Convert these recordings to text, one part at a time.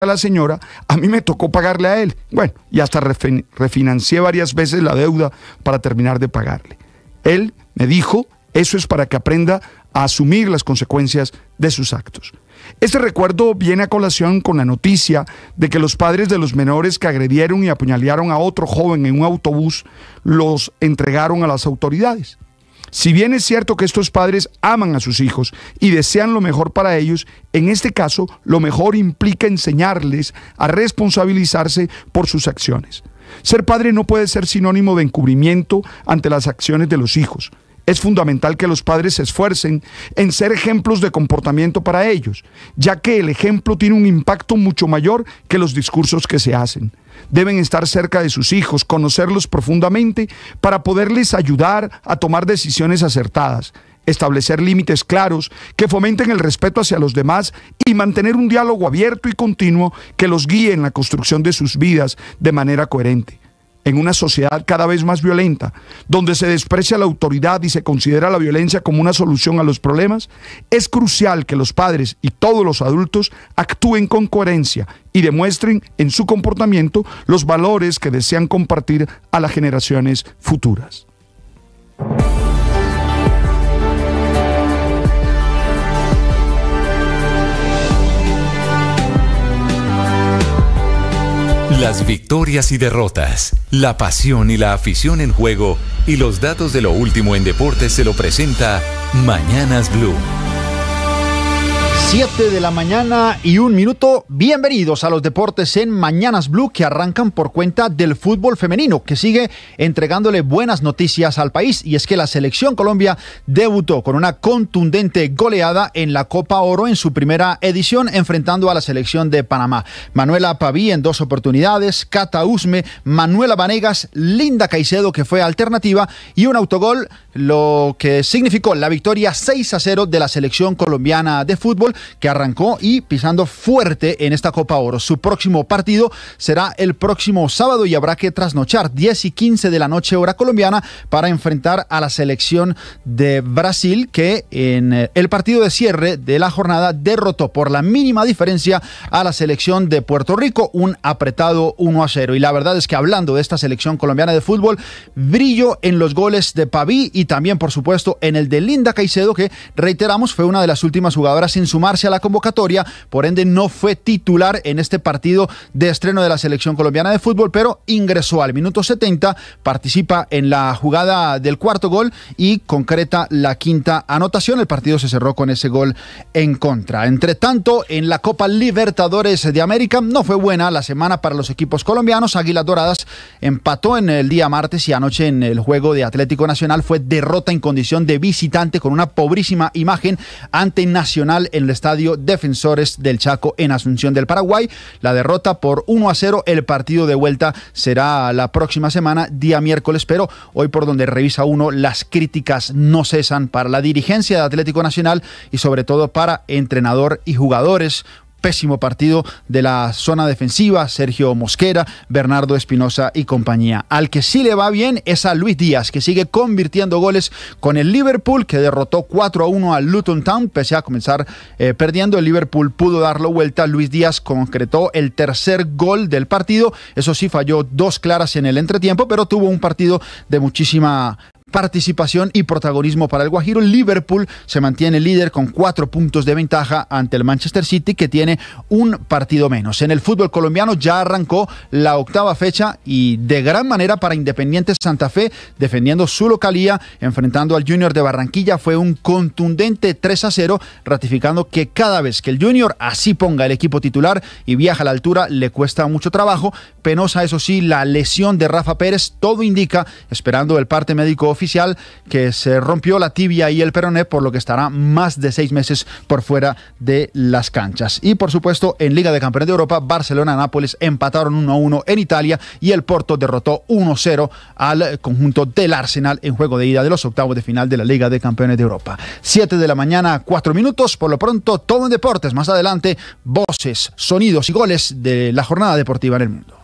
a la señora, a mí me tocó pagarle a él. Bueno, y hasta refinancié varias veces la deuda para terminar de pagarle. Él me dijo, eso es para que aprenda a asumir las consecuencias de sus actos. Este recuerdo viene a colación con la noticia de que los padres de los menores que agredieron y apuñalearon a otro joven en un autobús los entregaron a las autoridades. Si bien es cierto que estos padres aman a sus hijos y desean lo mejor para ellos, en este caso lo mejor implica enseñarles a responsabilizarse por sus acciones. Ser padre no puede ser sinónimo de encubrimiento ante las acciones de los hijos. Es fundamental que los padres se esfuercen en ser ejemplos de comportamiento para ellos, ya que el ejemplo tiene un impacto mucho mayor que los discursos que se hacen. Deben estar cerca de sus hijos, conocerlos profundamente para poderles ayudar a tomar decisiones acertadas, establecer límites claros que fomenten el respeto hacia los demás y mantener un diálogo abierto y continuo que los guíe en la construcción de sus vidas de manera coherente. En una sociedad cada vez más violenta, donde se desprecia la autoridad y se considera la violencia como una solución a los problemas, es crucial que los padres y todos los adultos actúen con coherencia y demuestren en su comportamiento los valores que desean compartir a las generaciones futuras. Las victorias y derrotas, la pasión y la afición en juego y los datos de lo último en deportes se lo presenta Mañanas Blue. 7 de la mañana y 1 minuto. Bienvenidos a los deportes en Mañanas Blue, que arrancan por cuenta del fútbol femenino, que sigue entregándole buenas noticias al país. Y es que la selección Colombia debutó con una contundente goleada en la Copa Oro en su primera edición, enfrentando a la selección de Panamá. Manuela Pavía en 2 oportunidades, Cata Usme, Manuela Vanegas, Linda Caicedo, que fue alternativa, y un autogol, lo que significó la victoria 6-0 de la selección colombiana de fútbol, que arrancó y pisando fuerte en esta Copa Oro. Su próximo partido será el próximo sábado y habrá que trasnochar 10:15 de la noche hora colombiana para enfrentar a la selección de Brasil, que en el partido de cierre de la jornada derrotó por la mínima diferencia a la selección de Puerto Rico, un apretado 1-0. Y la verdad es que, hablando de esta selección colombiana de fútbol, brillo en los goles de Pavía y también, por supuesto, en el de Linda Caicedo, que, reiteramos, fue una de las últimas jugadoras en sumarse a la convocatoria, por ende no fue titular en este partido de estreno de la selección colombiana de fútbol, pero ingresó al minuto 70, participa en la jugada del cuarto gol y concreta la quinta anotación. El partido se cerró con ese gol en contra. Entre tanto, en la Copa Libertadores de América no fue buena la semana para los equipos colombianos. Águilas Doradas empató en el día martes y anoche en el juego de Atlético Nacional fue derrota en condición de visitante con una pobrísima imagen ante Nacional en el Estadio Defensores del Chaco en Asunción del Paraguay. La derrota por 1-0. El partido de vuelta será la próxima semana, día miércoles, pero hoy, por donde revisa uno, las críticas no cesan para la dirigencia de Atlético Nacional y sobre todo para entrenador y jugadores. Pésimo partido de la zona defensiva, Sergio Mosquera, Bernardo Espinosa y compañía. Al que sí le va bien es a Luis Díaz, que sigue convirtiendo goles con el Liverpool, que derrotó 4-1 al Luton Town. Pese a comenzar perdiendo, el Liverpool pudo darlo vuelta. Luis Díaz concretó el tercer gol del partido. Eso sí, falló 2 claras en el entretiempo, pero tuvo un partido de muchísima participación y protagonismo para el Guajiro. Liverpool se mantiene líder con 4 puntos de ventaja ante el Manchester City, que tiene un partido menos. En el fútbol colombiano ya arrancó la 8ª fecha y de gran manera para Independiente Santa Fe, defendiendo su localía, enfrentando al Junior de Barranquilla. Fue un contundente 3-0, ratificando que cada vez que el Junior así ponga el equipo titular y viaja a la altura, le cuesta mucho trabajo. Penosa, eso sí, la lesión de Rafa Pérez. Todo indica, esperando el parte médico oficial, que se rompió la tibia y el peroné, por lo que estará más de 6 meses por fuera de las canchas. Y por supuesto, en Liga de Campeones de Europa, Barcelona-Nápoles empataron 1-1 en Italia y el Porto derrotó 1-0 al conjunto del Arsenal en juego de ida de los octavos de final de la Liga de Campeones de Europa. 7 de la mañana, 4 minutos. Por lo pronto, todo en deportes. Más adelante, voces, sonidos y goles de la jornada deportiva en el mundo.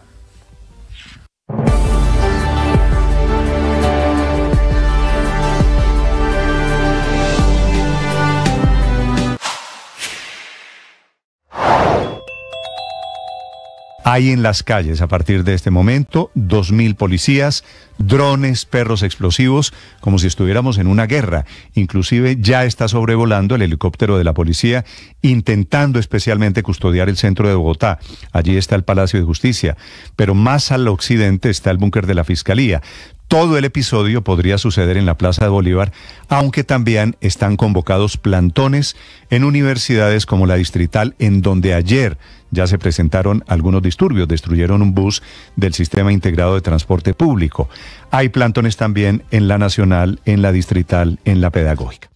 Hay en las calles a partir de este momento 2.000 policías, drones, perros explosivos, como si estuviéramos en una guerra. Inclusive ya está sobrevolando el helicóptero de la policía, intentando especialmente custodiar el centro de Bogotá. Allí está el Palacio de Justicia, pero más al occidente está el búnker de la Fiscalía. Todo el episodio podría suceder en la Plaza de Bolívar, aunque también están convocados plantones en universidades como la Distrital, en donde ayer ya se presentaron algunos disturbios, destruyeron un bus del Sistema Integrado de Transporte Público. Hay plantones también en la Nacional, en la Distrital, en la Pedagógica.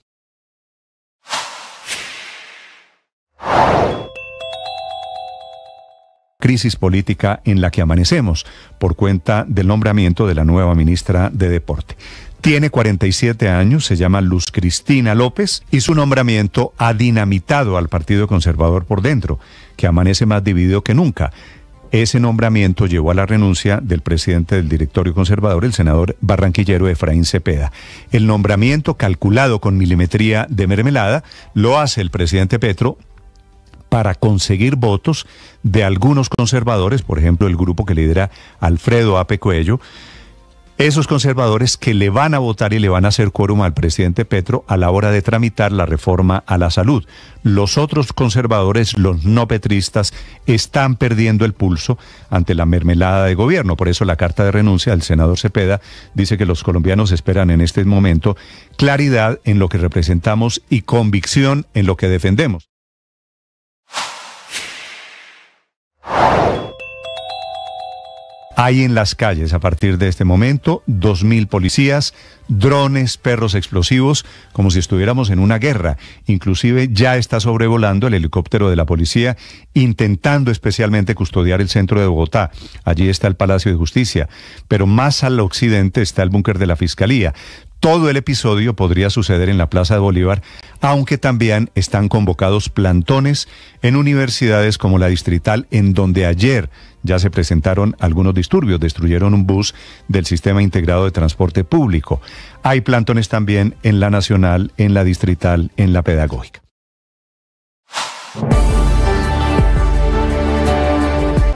Crisis política en la que amanecemos por cuenta del nombramiento de la nueva ministra de Deporte. Tiene 47 años, se llama Luz Cristina López y su nombramiento ha dinamitado al Partido Conservador por dentro, que amanece más dividido que nunca. Ese nombramiento llevó a la renuncia del presidente del directorio conservador, el senador barranquillero Efraín Cepeda. El nombramiento, calculado con milimetría de mermelada, lo hace el presidente Petro para conseguir votos de algunos conservadores, por ejemplo, el grupo que lidera Alfredo Ape Coello, esos conservadores que le van a votar y le van a hacer quórum al presidente Petro a la hora de tramitar la reforma a la salud. Los otros conservadores, los no petristas, están perdiendo el pulso ante la mermelada de gobierno. Por eso la carta de renuncia del senador Cepeda dice que los colombianos esperan en este momento claridad en lo que representamos y convicción en lo que defendemos. Hay en las calles a partir de este momento 2.000 policías, drones, perros explosivos, como si estuviéramos en una guerra. Inclusive ya está sobrevolando el helicóptero de la policía, intentando especialmente custodiar el centro de Bogotá. Allí está el Palacio de Justicia, pero más al occidente está el búnker de la Fiscalía. Todo el episodio podría suceder en la Plaza de Bolívar, aunque también están convocados plantones en universidades como la Distrital, en donde ayer ya se presentaron algunos disturbios, destruyeron un bus del Sistema Integrado de Transporte Público. Hay plantones también en la Nacional, en la Distrital, en la Pedagógica.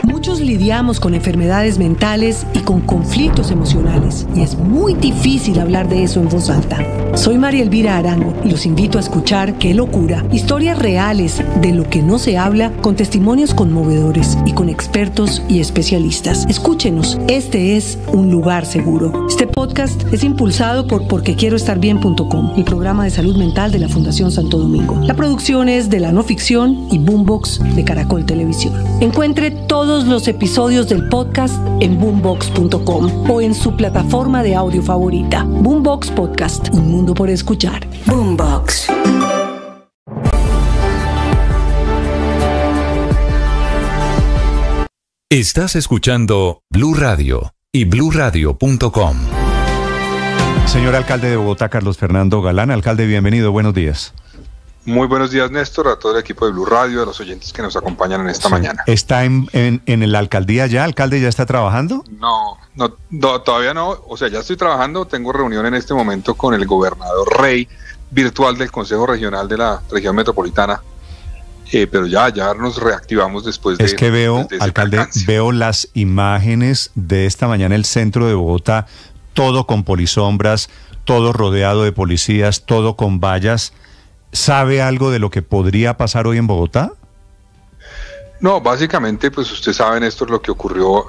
Muchos lidiamos con enfermedades mentales y con conflictos emocionales, y es muy difícil hablar de eso en voz alta. Soy María Elvira Arango y los invito a escuchar Qué Locura, historias reales de lo que no se habla, con testimonios conmovedores y con expertos y especialistas. Escúchenos, este es un lugar seguro. Este podcast es impulsado por porquequieroestarbien.com, el programa de salud mental de la Fundación Santo Domingo. La producción es de La No Ficción y Boombox de Caracol Televisión. Encuentre todos los episodios del podcast en boombox.com o en su plataforma de audio favorita. Boombox Podcast, un mundo por escuchar. Boombox. Estás escuchando Blue Radio y bluradio.com. Señor alcalde de Bogotá, Carlos Fernando Galán. Alcalde, bienvenido, buenos días. Muy buenos días, Néstor, a todo el equipo de Blue Radio, a los oyentes que nos acompañan en esta mañana. ¿Está en la alcaldía ya? ¿Alcalde ya está trabajando? No, todavía no. O sea, ya estoy trabajando. Tengo reunión en este momento con el gobernador Rey, virtual del Consejo Regional de la Región Metropolitana. Pero ya nos reactivamos después de... Es que veo, alcalde, veo las imágenes de esta mañana, el centro de Bogotá, todo con polisombras, todo rodeado de policías, todo con vallas. ¿Sabe algo de lo que podría pasar hoy en Bogotá? No, básicamente, pues usted sabe, Néstor, lo que ocurrió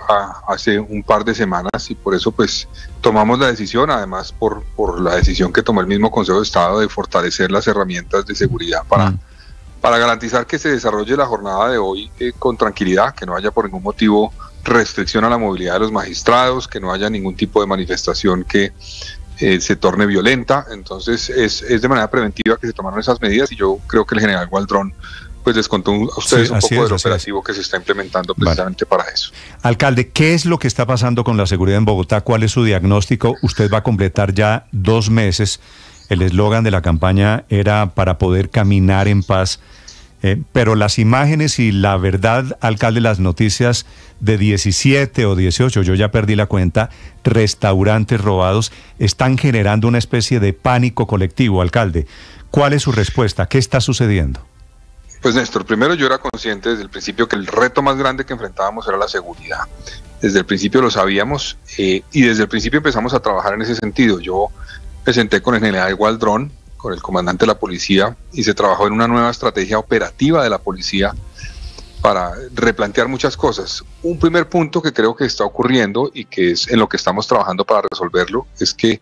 hace un par de semanas, y por eso pues tomamos la decisión, además por la decisión que tomó el mismo Consejo de Estado de fortalecer las herramientas de seguridad para garantizar que se desarrolle la jornada de hoy con tranquilidad, que no haya por ningún motivo restricción a la movilidad de los magistrados, que no haya ningún tipo de manifestación que se torne violenta. Entonces es de manera preventiva que se tomaron esas medidas, y yo creo que el general Gualdrón pues les contó a ustedes un poco del operativo que se está implementando precisamente para eso. Alcalde, ¿qué es lo que está pasando con la seguridad en Bogotá? ¿Cuál es su diagnóstico? Usted va a completar ya 2 meses. El eslogan de la campaña era para poder caminar en paz. Pero las imágenes y la verdad, alcalde, las noticias de 17 o 18, yo ya perdí la cuenta, restaurantes robados, están generando una especie de pánico colectivo, alcalde. ¿Cuál es su respuesta? ¿Qué está sucediendo? Pues Néstor, primero yo era consciente desde el principio que el reto más grande que enfrentábamos era la seguridad. Desde el principio lo sabíamos y desde el principio empezamos a trabajar en ese sentido. Yo me senté con el general Gualdrón, con el comandante de la policía, y se trabajó en una nueva estrategia operativa de la policía para replantear muchas cosas. Un primer punto que creo que está ocurriendo y que es en lo que estamos trabajando para resolverlo es que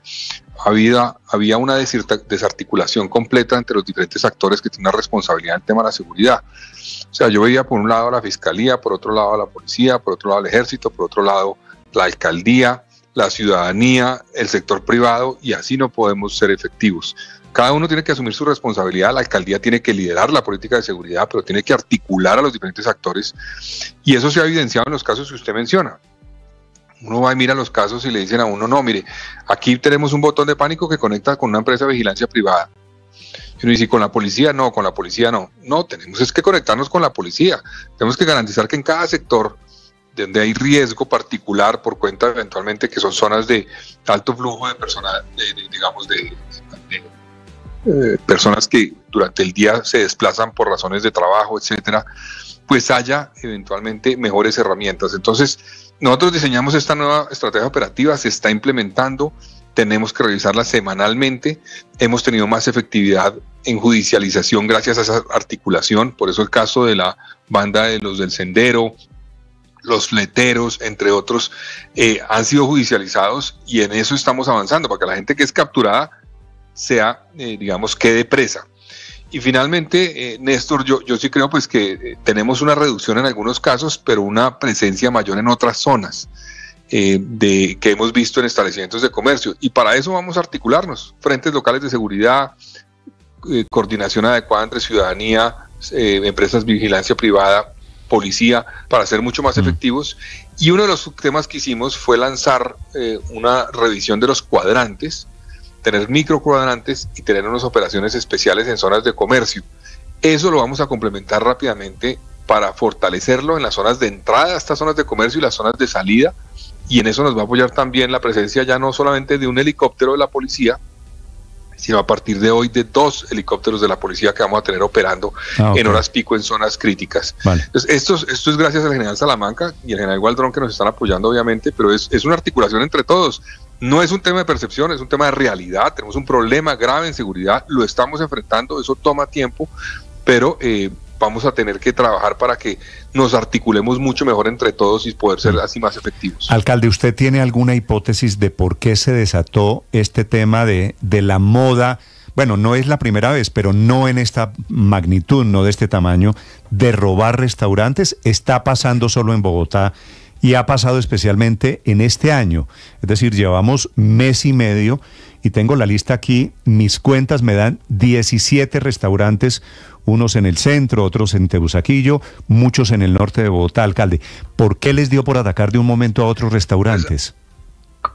había una desarticulación completa entre los diferentes actores que tienen una responsabilidad en el tema de la seguridad. O sea, yo veía por un lado a la Fiscalía, por otro lado a la Policía, por otro lado al Ejército, por otro lado la Alcaldía, la ciudadanía, el sector privado, y así no podemos ser efectivos. Cada uno tiene que asumir su responsabilidad. La alcaldía tiene que liderar la política de seguridad, pero tiene que articular a los diferentes actores, y eso se ha evidenciado en los casos que usted menciona. Uno va y mira los casos y le dicen a uno, no, mire, aquí tenemos un botón de pánico que conecta con una empresa de vigilancia privada. Y uno dice, ¿con la policía? No, con la policía no. No, tenemos que conectarnos con la policía. Tenemos que garantizar que en cada sector donde hay riesgo particular por cuenta eventualmente que son zonas de alto flujo de personas, personas que durante el día se desplazan por razones de trabajo, etcétera, pues haya eventualmente mejores herramientas. Entonces, nosotros diseñamos esta nueva estrategia operativa, se está implementando, tenemos que revisarla semanalmente, hemos tenido más efectividad en judicialización gracias a esa articulación, por eso el caso de la banda de los del Sendero, los fleteros, entre otros, han sido judicializados, y en eso estamos avanzando, para que la gente que es capturada sea, quede presa. Y finalmente, Néstor, yo sí creo pues que tenemos una reducción en algunos casos, pero una presencia mayor en otras zonas que hemos visto en establecimientos de comercio, y para eso vamos a articularnos, frentes locales de seguridad, coordinación adecuada entre ciudadanía, empresas de vigilancia privada, policía, para ser mucho más efectivos. Y uno de los temas que hicimos fue lanzar una revisión de los cuadrantes, tener microcuadrantes y tener unas operaciones especiales en zonas de comercio. Eso lo vamos a complementar rápidamente para fortalecerlo en las zonas de entrada a estas zonas de comercio y las zonas de salida, y en eso nos va a apoyar también la presencia ya no solamente de un helicóptero de la policía, sino a partir de hoy de 2 helicópteros de la policía que vamos a tener operando en horas pico en zonas críticas. Vale. Entonces, esto es gracias al general Salamanca y al general Gualdrón, que nos están apoyando obviamente, pero es una articulación entre todos. No es un tema de percepción, es un tema de realidad. Tenemos un problema grave en seguridad, lo estamos enfrentando, eso toma tiempo, pero vamos a tener que trabajar para que nos articulemos mucho mejor entre todos y poder ser así más efectivos. Alcalde, ¿usted tiene alguna hipótesis de por qué se desató este tema de la moda? Bueno, no es la primera vez, pero no en esta magnitud, no de este tamaño, de robar restaurantes. Está pasando solo en Bogotá y ha pasado especialmente en este año. Es decir, llevamos mes y medio y tengo la lista aquí. Mis cuentas me dan 17 restaurantes, unos en el centro, otros en Teusaquillo, muchos en el norte de Bogotá. Alcalde, ¿por qué les dio por atacar de un momento a otros restaurantes?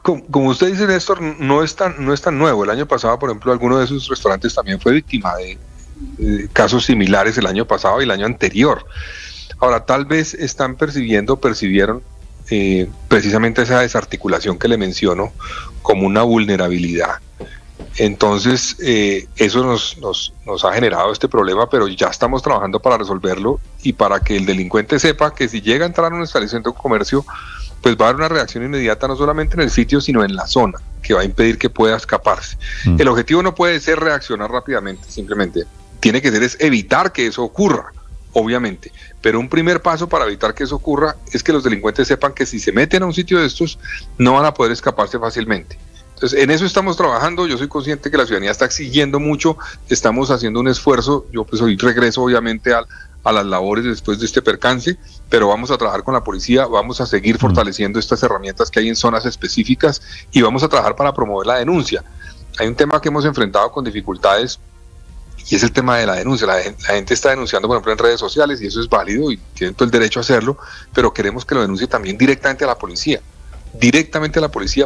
Como usted dice, Néstor, no es tan nuevo. El año pasado, por ejemplo, alguno de esos restaurantes también fue víctima de casos similares el año pasado y el año anterior. Ahora, tal vez percibieron precisamente esa desarticulación que le menciono como una vulnerabilidad. Entonces, eso nos ha generado este problema, pero ya estamos trabajando para resolverlo y para que el delincuente sepa que si llega a entrar a un establecimiento de comercio, pues va a haber una reacción inmediata, no solamente en el sitio, sino en la zona, que va a impedir que pueda escaparse. El objetivo no puede ser reaccionar rápidamente, simplemente tiene que ser es evitar que eso ocurra, obviamente, pero un primer paso para evitar que eso ocurra es que los delincuentes sepan que si se meten a un sitio de estos, no van a poder escaparse fácilmente. Entonces, en eso estamos trabajando. Yo soy consciente que la ciudadanía está exigiendo mucho, estamos haciendo un esfuerzo. Yo pues hoy regreso obviamente a las labores después de este percance, pero vamos a trabajar con la policía, vamos a seguir fortaleciendo estas herramientas que hay en zonas específicas y vamos a trabajar para promover la denuncia. Hay un tema que hemos enfrentado con dificultades y es el tema de la denuncia. La gente está denunciando, por ejemplo, en redes sociales, y eso es válido y tienen todo el derecho a hacerlo, pero queremos que lo denuncie también directamente a la policía.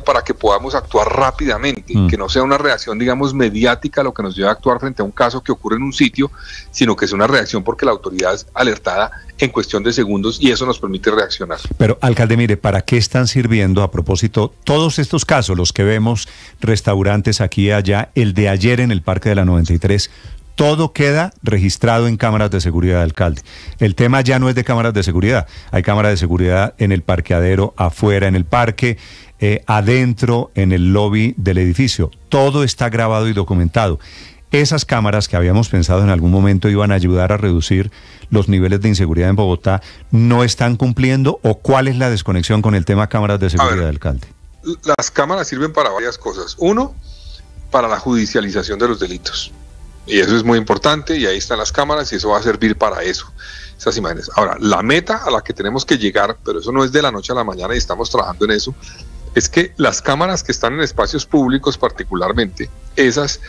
Para que podamos actuar rápidamente, que no sea una reacción, digamos, mediática lo que nos lleva a actuar frente a un caso que ocurre en un sitio, sino que es una reacción porque la autoridad es alertada en cuestión de segundos y eso nos permite reaccionar. Pero, alcalde, mire, ¿para qué están sirviendo, a propósito, todos estos casos, los que vemos, restaurantes aquí y allá, el de ayer en el Parque de la 93, todo queda registrado en cámaras de seguridad, alcalde. El tema ya no es de cámaras de seguridad. Hay cámaras de seguridad en el parqueadero, afuera en el parque, adentro en el lobby del edificio. Todo está grabado y documentado. Esas cámaras que habíamos pensado en algún momento iban a ayudar a reducir los niveles de inseguridad en Bogotá, ¿no están cumpliendo? ¿O cuál es la desconexión con el tema cámaras de seguridad, alcalde? Las cámaras sirven para varias cosas. Uno, para la judicialización de los delitos. Y eso es muy importante, y ahí están las cámaras y eso va a servir para eso, esas imágenes. Ahora, la meta a la que tenemos que llegar, pero eso no es de la noche a la mañana y estamos trabajando en eso, es que las cámaras que están en espacios públicos particularmente, esas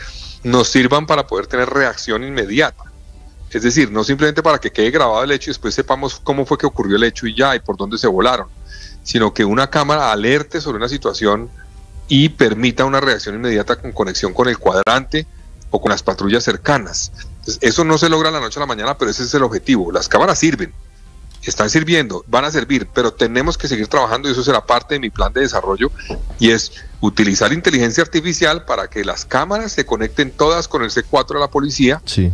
nos sirvan para poder tener reacción inmediata. Es decir, no simplemente para que quede grabado el hecho y después sepamos cómo fue que ocurrió el hecho y ya, y por dónde se volaron, sino que una cámara alerte sobre una situación y permita una reacción inmediata con conexión con el cuadrante o con las patrullas cercanas. Entonces, eso no se logra de la noche a la mañana, pero ese es el objetivo. Las cámaras sirven, están sirviendo, van a servir, pero tenemos que seguir trabajando, y eso será parte de mi plan de desarrollo, y es utilizar inteligencia artificial para que las cámaras se conecten todas con el C4 de la policía, sí,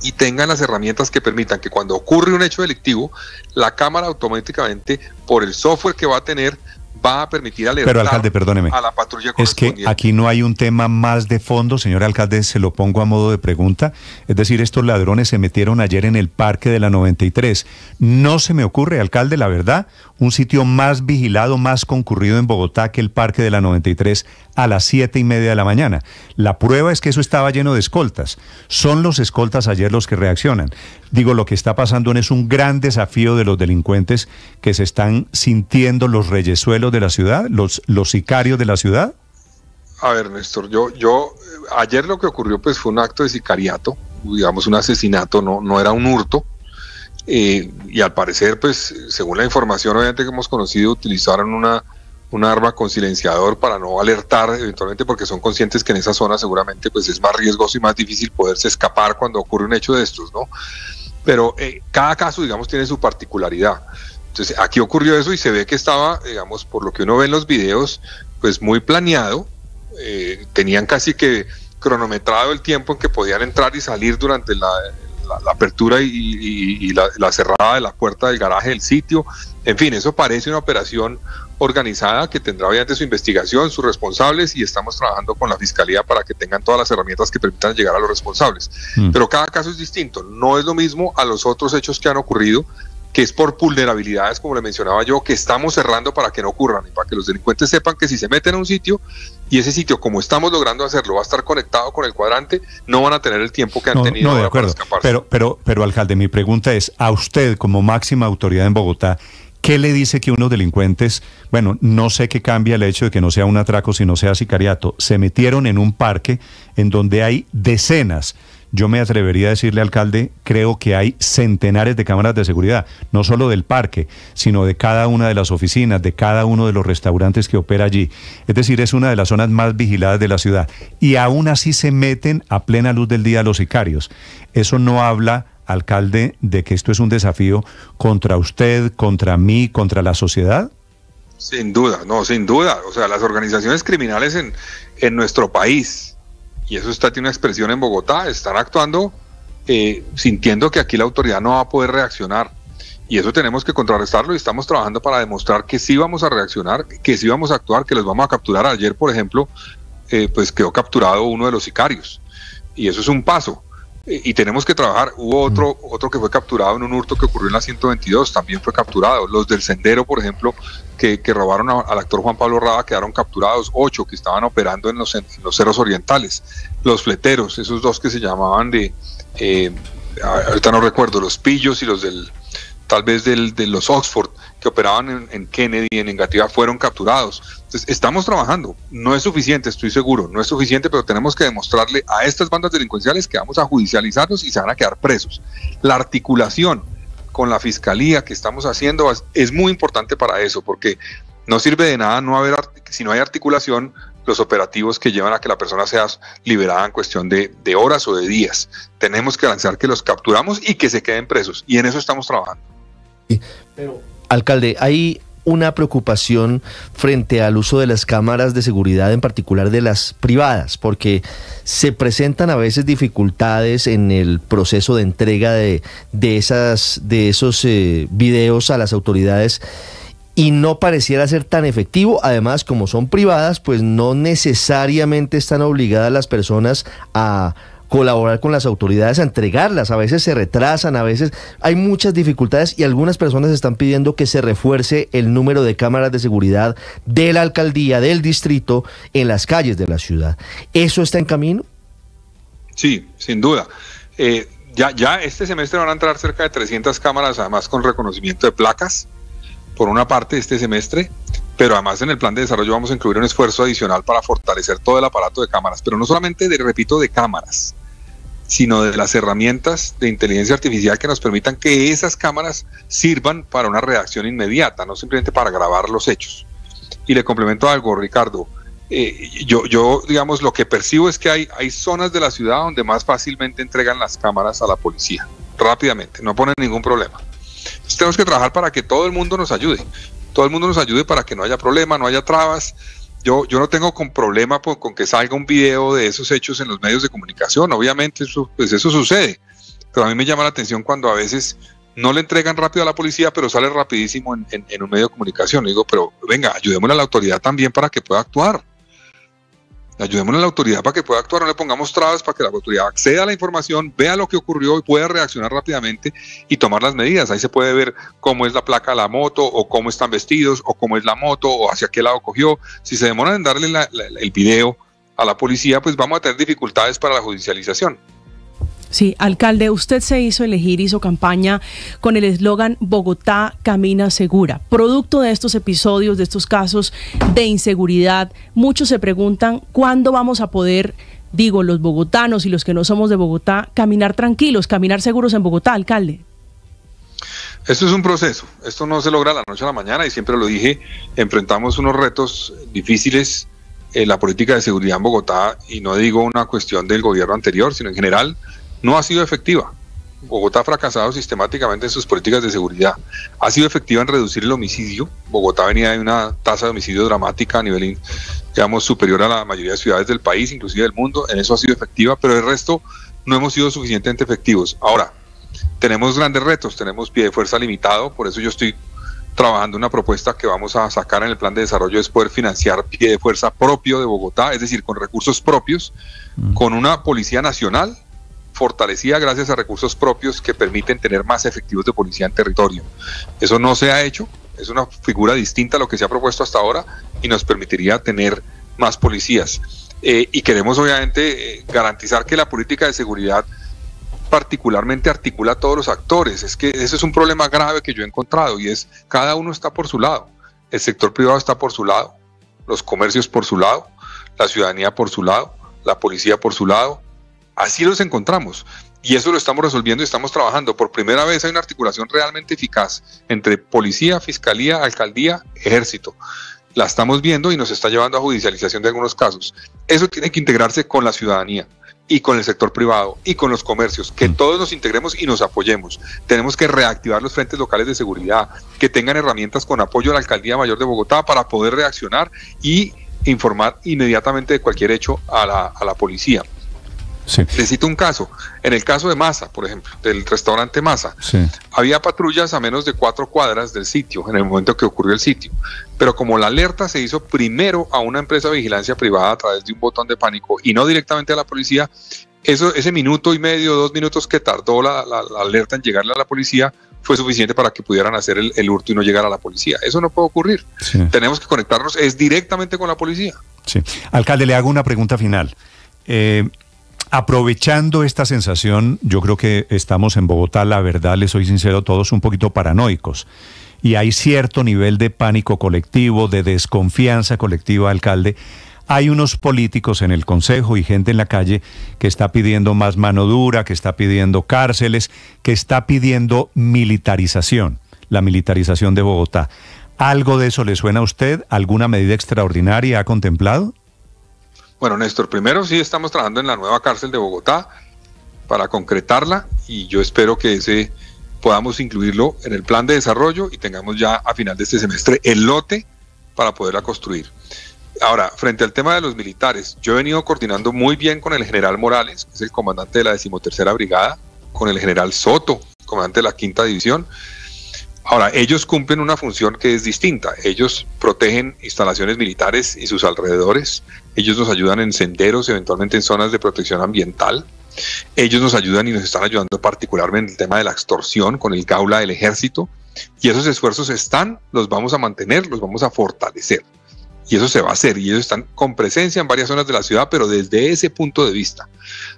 y tengan las herramientas que permitan que cuando ocurre un hecho delictivo, la cámara automáticamente, por el software que va a tener, va a permitir alertar. Pero, alcalde, perdóneme, a la patrulla es que aquí no hay un tema más de fondo, señor alcalde, se lo pongo a modo de pregunta. Es decir, estos ladrones se metieron ayer en el parque de la 93. No se me ocurre, alcalde, la verdad, un sitio más vigilado, más concurrido en Bogotá que el parque de la 93 a las 7:30 de la mañana. La prueba es que eso estaba lleno de escoltas. Son los escoltas ayer los que reaccionan. Digo, lo que está pasando es un gran desafío de los delincuentes que se están sintiendo los reyesuelos de la ciudad, los sicarios de la ciudad. A ver, Néstor, yo ayer lo que ocurrió pues fue un acto de sicariato, digamos un asesinato, no era un hurto, y al parecer pues según la información obviamente que hemos conocido, utilizaron un arma con silenciador para no alertar eventualmente, porque son conscientes que en esa zona seguramente pues es más riesgoso y más difícil poderse escapar cuando ocurre un hecho de estos, ¿no? Pero cada caso, digamos, tiene su particularidad. Entonces aquí ocurrió eso y se ve que estaba, digamos, por lo que uno ve en los videos, pues muy planeado. Tenían casi que cronometrado el tiempo en que podían entrar y salir durante la apertura y la cerrada de la puerta del garaje del sitio. En fin, eso parece una operación organizada que tendrá obviamente su investigación, sus responsables, y estamos trabajando con la Fiscalía para que tengan todas las herramientas que permitan llegar a los responsables. Pero cada caso es distinto, no es lo mismo a los otros hechos que han ocurrido, que es por vulnerabilidades, como le mencionaba yo, que estamos cerrando para que no ocurran y para que los delincuentes sepan que si se meten a un sitio y ese sitio, como estamos logrando hacerlo, va a estar conectado con el cuadrante, no van a tener el tiempo que han tenido de acuerdo, para escaparse. Pero alcalde, mi pregunta es, a usted como máxima autoridad en Bogotá, ¿qué le dice que unos delincuentes, bueno, no sé qué cambia el hecho de que no sea un atraco, sino sea sicariato, se metieron en un parque en donde hay decenas, yo me atrevería a decirle, alcalde, creo que hay centenares de cámaras de seguridad, no solo del parque, sino de cada una de las oficinas, de cada uno de los restaurantes que opera allí. Es decir, es una de las zonas más vigiladas de la ciudad. Y aún así se meten a plena luz del día los sicarios. Eso no habla, alcalde, de que esto es un desafío contra usted, contra mí, contra la sociedad. Sin duda, no, sin duda. O sea, las organizaciones criminales en nuestro país, y eso tiene una expresión en Bogotá, están actuando sintiendo que aquí la autoridad no va a poder reaccionar. Y eso tenemos que contrarrestarlo y estamos trabajando para demostrar que sí vamos a reaccionar, que sí vamos a actuar, que los vamos a capturar. Ayer, por ejemplo, pues quedó capturado uno de los sicarios. Y eso es un paso. Y tenemos que trabajar. Hubo otro que fue capturado en un hurto que ocurrió en la 122, también fue capturado. Los del Sendero, por ejemplo, que robaron al actor Juan Pablo Rada, quedaron capturados. 8 que estaban operando en los cerros orientales. Los fleteros, esos 2 que se llamaban ahorita no recuerdo, los Pillos y los tal vez de los Oxford, que operaban en Kennedy, en Engativá, fueron capturados. Entonces, estamos trabajando. No es suficiente, estoy seguro, no es suficiente, pero tenemos que demostrarle a estas bandas delincuenciales que vamos a judicializarlos y se van a quedar presos. La articulación con la Fiscalía que estamos haciendo es muy importante para eso, porque no sirve de nada si no hay articulación, los operativos que llevan a que la persona sea liberada en cuestión de horas o de días. Tenemos que garantizar que los capturamos y que se queden presos, y en eso estamos trabajando. Pero, alcalde, hay una preocupación frente al uso de las cámaras de seguridad, en particular de las privadas, porque se presentan a veces dificultades en el proceso de entrega de esos videos a las autoridades, y no pareciera ser tan efectivo. Además, como son privadas, pues no necesariamente están obligadas las personas a colaborar con las autoridades, a entregarlas. A veces se retrasan, a veces hay muchas dificultades, y algunas personas están pidiendo que se refuerce el número de cámaras de seguridad de la alcaldía, del distrito, en las calles de la ciudad. ¿Eso está en camino? Sí, sin duda. Ya este semestre van a entrar cerca de 300 cámaras, además con reconocimiento de placas, por una parte este semestre, pero además en el plan de desarrollo vamos a incluir un esfuerzo adicional para fortalecer todo el aparato de cámaras, pero no solamente, de cámaras, sino de las herramientas de inteligencia artificial que nos permitan que esas cámaras sirvan para una reacción inmediata, no simplemente para grabar los hechos. Y le complemento algo, Ricardo. Yo digamos, lo que percibo es que hay zonas de la ciudad donde más fácilmente entregan las cámaras a la policía, rápidamente, no ponen ningún problema. Entonces tenemos que trabajar para que todo el mundo nos ayude, para que no haya problema, no haya trabas. Yo no tengo problema con que salga un video de esos hechos en los medios de comunicación, obviamente eso sucede, pero a mí me llama la atención cuando a veces no le entregan rápido a la policía, pero sale rapidísimo en un medio de comunicación. Digo, pero venga, ayudémosle a la autoridad también para que pueda actuar. No le pongamos trabas para que la autoridad acceda a la información, vea lo que ocurrió y pueda reaccionar rápidamente y tomar las medidas. Ahí se puede ver cómo es la placa de la moto, o cómo están vestidos, o cómo es la moto, o hacia qué lado cogió. Si se demoran en darle el video a la policía, pues vamos a tener dificultades para la judicialización. Sí, alcalde, usted se hizo campaña con el eslogan Bogotá camina segura. Producto de estos episodios, de estos casos de inseguridad, muchos se preguntan cuándo vamos a poder, los bogotanos y los que no somos de Bogotá, caminar tranquilos, caminar seguros en Bogotá, alcalde. Esto es un proceso, esto no se logra de la noche a la mañana, y siempre lo dije, enfrentamos unos retos difíciles en la política de seguridad en Bogotá, y no digo una cuestión del gobierno anterior, sino en general. No ha sido efectiva. Bogotá ha fracasado sistemáticamente en sus políticas de seguridad. Ha sido efectiva en reducir el homicidio. Bogotá venía de una tasa de homicidio dramática a nivel, superior a la mayoría de ciudades del país, inclusive del mundo. En eso ha sido efectiva, pero el resto no hemos sido suficientemente efectivos. Ahora, tenemos grandes retos, tenemos pie de fuerza limitado, por eso yo estoy trabajando una propuesta que vamos a sacar en el plan de desarrollo, es poder financiar pie de fuerza propio de Bogotá, es decir, con recursos propios, con una policía nacional fortalecida gracias a recursos propios que permiten tener más efectivos de policía en territorio. Eso no se ha hecho, es una figura distinta a lo que se ha propuesto hasta ahora y nos permitiría tener más policías. Y queremos obviamente garantizar que la política de seguridad particularmente articula a todos los actores. Es que ese es un problema grave que yo he encontrado, y es cada uno está por su lado. El sector privado está por su lado, los comercios por su lado, la ciudadanía por su lado, la policía por su lado. Así los encontramos, y eso lo estamos resolviendo y estamos trabajando. Por primera vez hay una articulación realmente eficaz entre policía, fiscalía, alcaldía, ejército. La estamos viendo y nos está llevando a judicialización de algunos casos. Eso tiene que integrarse con la ciudadanía y con el sector privado y con los comercios, que todos nos integremos y nos apoyemos. Tenemos que reactivar los frentes locales de seguridad, que tengan herramientas con apoyo a la Alcaldía Mayor de Bogotá para poder reaccionar y informar inmediatamente de cualquier hecho a la policía. Sí. Les cito un caso. En el caso de Masa, por ejemplo, del restaurante Masa, Sí. había patrullas a menos de 4 cuadras del sitio en el momento que ocurrió el sitio, pero como la alerta se hizo primero a una empresa de vigilancia privada a través de un botón de pánico y no directamente a la policía, ese minuto y medio, 2 minutos que tardó la alerta en llegarle a la policía fue suficiente para que pudieran hacer el hurto y no llegar a la policía. Eso no puede ocurrir. Sí. Tenemos que conectarnos directamente con la policía. Sí. Alcalde, le hago una pregunta final. Aprovechando esta sensación, yo creo que estamos en Bogotá, la verdad, les soy sincero, todos un poquito paranoicos. Y hay cierto nivel de pánico colectivo, de desconfianza colectiva, alcalde. Hay unos políticos en el Consejo y gente en la calle que está pidiendo más mano dura, que está pidiendo cárceles, que está pidiendo militarización, la militarización de Bogotá. ¿Algo de eso le suena a usted? ¿Alguna medida extraordinaria ha contemplado? Bueno, Néstor, primero sí estamos trabajando en la nueva cárcel de Bogotá para concretarla, y yo espero que ese podamos incluirlo en el plan de desarrollo y tengamos ya a final de este semestre el lote para poderla construir. Ahora, frente al tema de los militares, yo he venido coordinando muy bien con el general Morales, que es el comandante de la 13ª Brigada, con el general Soto, comandante de la 5ª División. Ahora, ellos cumplen una función que es distinta. Ellos protegen instalaciones militares y sus alrededores. Ellos nos ayudan en senderos, eventualmente en zonas de protección ambiental. Ellos nos ayudan y nos están ayudando particularmente en el tema de la extorsión con el Gaula del Ejército. Y esos esfuerzos los vamos a mantener, los vamos a fortalecer. Y eso se va a hacer, y ellos están con presencia en varias zonas de la ciudad, pero desde ese punto de vista.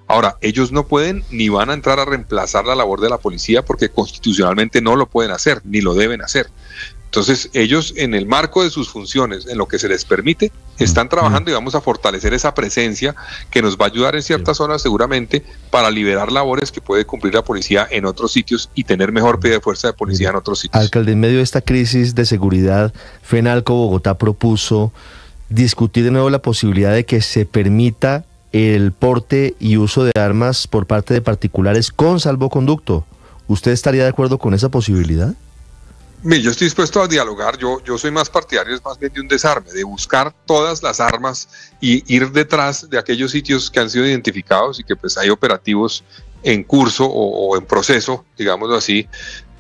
Ahora, ellos no pueden ni van a entrar a reemplazar la labor de la policía porque constitucionalmente no lo pueden hacer, ni lo deben hacer. Entonces, ellos en el marco de sus funciones, en lo que se les permite, están trabajando y vamos a fortalecer esa presencia que nos va a ayudar en ciertas zonas seguramente para liberar labores que puede cumplir la policía en otros sitios y tener mejor pie de fuerza de policía en otros sitios. Alcalde, en medio de esta crisis de seguridad, FENALCO Bogotá propuso discutir de nuevo la posibilidad de que se permita el porte y uso de armas por parte de particulares con salvoconducto. ¿Usted estaría de acuerdo con esa posibilidad? Yo estoy dispuesto a dialogar. Yo soy más partidario, es más bien de un desarme, de buscar todas las armas y ir detrás de aquellos sitios que han sido identificados y que pues hay operativos en curso o en proceso, digámoslo así,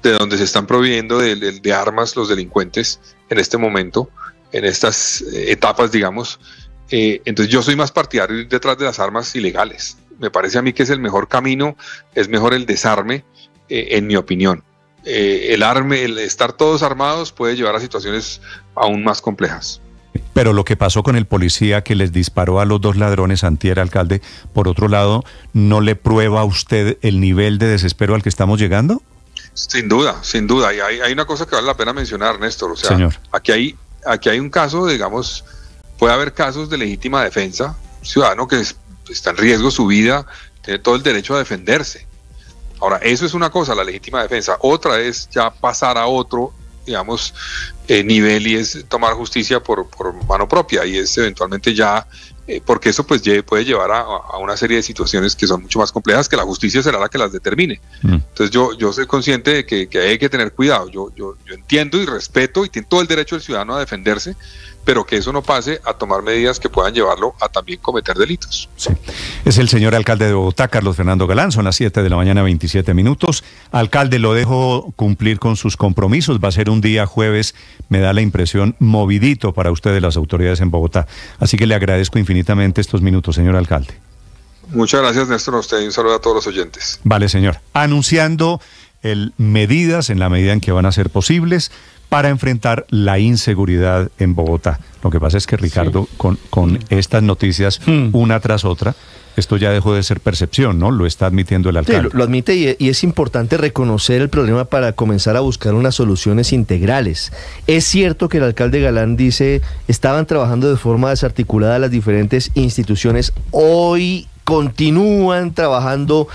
de donde se están proveyendo de armas los delincuentes en este momento, en estas etapas, digamos. Entonces yo soy más partidario de ir detrás de las armas ilegales. Me parece a mí que es el mejor camino, es mejor el desarme, en mi opinión. El estar todos armados puede llevar a situaciones aún más complejas. Pero lo que pasó con el policía que les disparó a los 2 ladrones antier, alcalde, por otro lado, ¿no le prueba a usted el nivel de desespero al que estamos llegando? Sin duda, sin duda. Y hay una cosa que vale la pena mencionar, Néstor. O sea, señor, aquí hay un caso, digamos, puede haber casos de legítima defensa. Un ciudadano que está en riesgo su vida, tiene todo el derecho a defenderse. Ahora, eso es una cosa, la legítima defensa. Otra es ya pasar a otro, digamos, nivel, y es tomar justicia por mano propia, y es eventualmente ya, porque eso pues puede llevar a una serie de situaciones que son mucho más complejas, que la justicia será la que las determine. Entonces yo soy consciente de que hay que tener cuidado. Yo entiendo y respeto y tiene todo el derecho del ciudadano a defenderse, pero que eso no pase a tomar medidas que puedan llevarlo a también cometer delitos. Sí. Es el señor alcalde de Bogotá, Carlos Fernando Galán. Son las 7 de la mañana, 27 minutos. Alcalde, lo dejo cumplir con sus compromisos. Va a ser un día jueves, me da la impresión, movidito para ustedes, las autoridades en Bogotá. Así que le agradezco infinitamente estos minutos, señor alcalde. Muchas gracias, Néstor, a usted, y un saludo a todos los oyentes. Vale, señor. Anunciando medidas en la medida en que van a ser posibles para enfrentar la inseguridad en Bogotá. Lo que pasa es que, Ricardo, sí, con estas noticias una tras otra, esto ya dejó de ser percepción, ¿no? Lo está admitiendo el alcalde. Sí, lo admite, y es importante reconocer el problema para comenzar a buscar unas soluciones integrales. Es cierto que el alcalde Galán dice, estaban trabajando de forma desarticulada las diferentes instituciones, hoy continúan trabajando,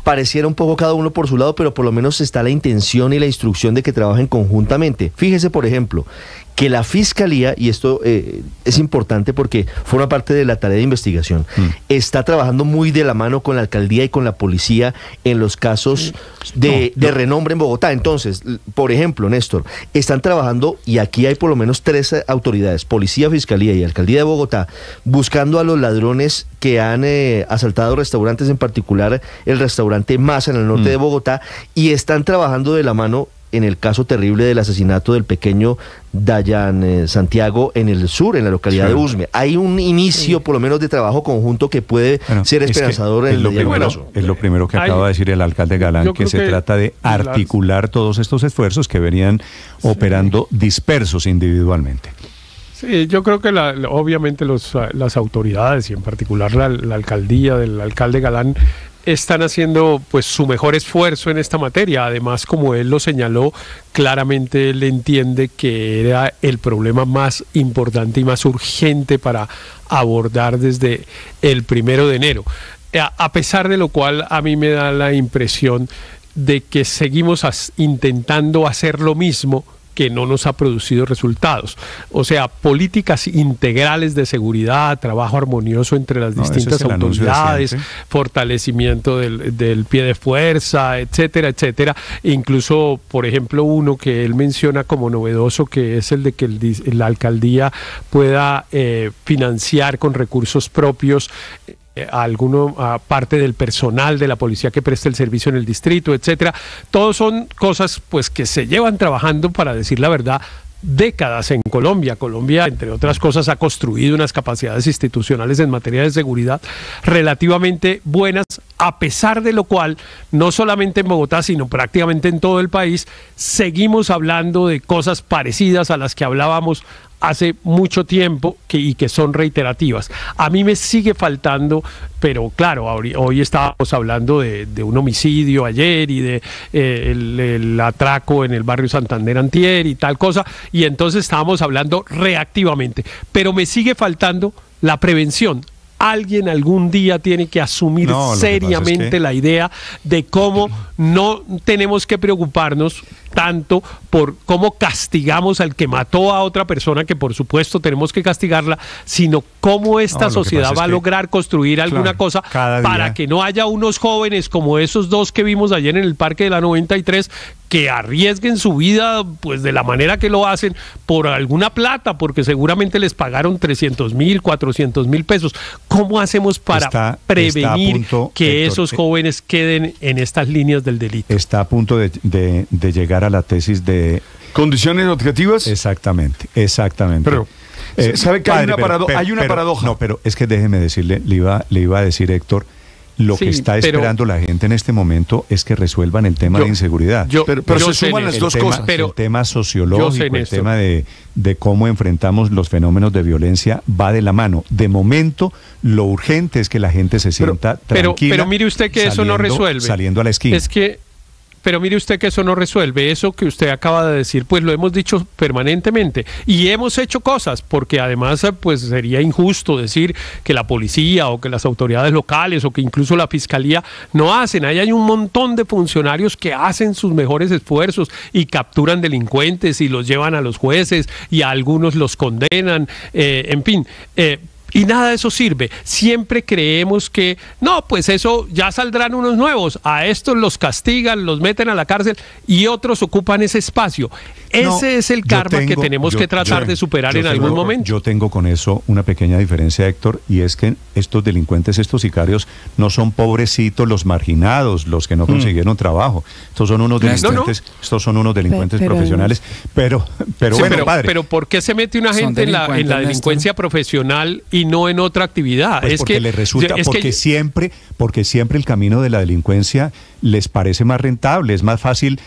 pareciera un poco cada uno por su lado, pero por lo menos está la intención y la instrucción de que trabajen conjuntamente. Fíjese, por ejemplo, que la Fiscalía, y esto es importante porque forma parte de la tarea de investigación, está trabajando muy de la mano con la alcaldía y con la policía en los casos de renombre en Bogotá. Entonces, por ejemplo, Néstor, están trabajando, y aquí hay por lo menos 3 autoridades, policía, fiscalía y alcaldía de Bogotá, buscando a los ladrones que han asaltado restaurantes, en particular el restaurante Masa en el norte de Bogotá, y están trabajando de la mano en el caso terrible del asesinato del pequeño Dayan Santiago en el sur, en la localidad de Usme. Hay un inicio, por lo menos, de trabajo conjunto que puede ser esperanzador en el mediano plazo. Es lo primero que acaba de decir el alcalde Galán, que se trata de articular todos estos esfuerzos que venían operando dispersos individualmente. Sí, yo creo que obviamente las autoridades, y en particular la alcaldía del alcalde Galán, están haciendo pues su mejor esfuerzo en esta materia. Además, como él lo señaló, claramente él entiende que era el problema más importante y más urgente para abordar desde el 1 de enero. A pesar de lo cual, a mí me da la impresión de que seguimos intentando hacer lo mismo que no nos ha producido resultados. O sea, políticas integrales de seguridad, trabajo armonioso entre las distintas autoridades, fortalecimiento del pie de fuerza, etcétera, etcétera. Incluso, por ejemplo, uno que él menciona como novedoso, que es el de que la alcaldía pueda financiar con recursos propios a parte del personal de la policía que presta el servicio en el distrito, etcétera. Todos son cosas pues que se llevan trabajando, para decir la verdad, décadas en Colombia. Colombia, entre otras cosas, ha construido unas capacidades institucionales en materia de seguridad relativamente buenas, a pesar de lo cual, no solamente en Bogotá, sino prácticamente en todo el país, seguimos hablando de cosas parecidas a las que hablábamos hace mucho tiempo y que son reiterativas. A mí me sigue faltando, pero claro, hoy estábamos hablando de un homicidio ayer y de el atraco en el barrio Santander antier y tal cosa, y entonces estábamos hablando reactivamente, pero me sigue faltando la prevención. Alguien algún día tiene que asumir seriamente la idea de cómo no tenemos que preocuparnos tanto por cómo castigamos al que mató a otra persona, que por supuesto tenemos que castigarla, sino cómo esta sociedad va a lograr construir alguna cosa para que no haya unos jóvenes como esos dos que vimos ayer en el Parque de la 93 que arriesguen su vida pues de la manera que lo hacen por alguna plata, porque seguramente les pagaron 300.000, 400.000 pesos. ¿Cómo hacemos para prevenir que esos jóvenes queden en estas líneas del delito? Está a punto de llegar a la tesis de... ¿Condiciones objetivas? Exactamente. Pero, ¿sabe que hay una paradoja? No, pero es que déjeme decirle, le iba a decir, Héctor, lo que está esperando la gente en este momento es que resuelvan el tema de inseguridad. Pero se suman las dos cosas. El tema sociológico, el tema de cómo enfrentamos los fenómenos de violencia va de la mano. De momento, lo urgente es que la gente se sienta tranquila. Pero mire usted que eso no resuelve. Saliendo a la esquina. Pero mire usted que eso no resuelve. Eso que usted acaba de decir, pues lo hemos dicho permanentemente y hemos hecho cosas, porque además pues sería injusto decir que la policía o que las autoridades locales o que incluso la fiscalía no hacen. Ahí hay un montón de funcionarios que hacen sus mejores esfuerzos y capturan delincuentes y los llevan a los jueces y a algunos los condenan, en fin. Y nada de eso sirve. Siempre creemos que, no, pues eso ya saldrán unos nuevos. A estos los castigan, los meten a la cárcel y otros ocupan ese espacio. Ese es el karma que tenemos que tratar de superar en algún momento. Yo tengo con eso una pequeña diferencia, Héctor, y es que estos delincuentes, estos sicarios, no son pobrecitos los marginados, los que no consiguieron trabajo. Estos son unos delincuentes, estos son unos delincuentes profesionales. Pero ¿por qué se mete una gente en la delincuencia profesional y no en otra actividad? Pues porque les resulta, porque siempre el camino de la delincuencia les parece más rentable, es más fácil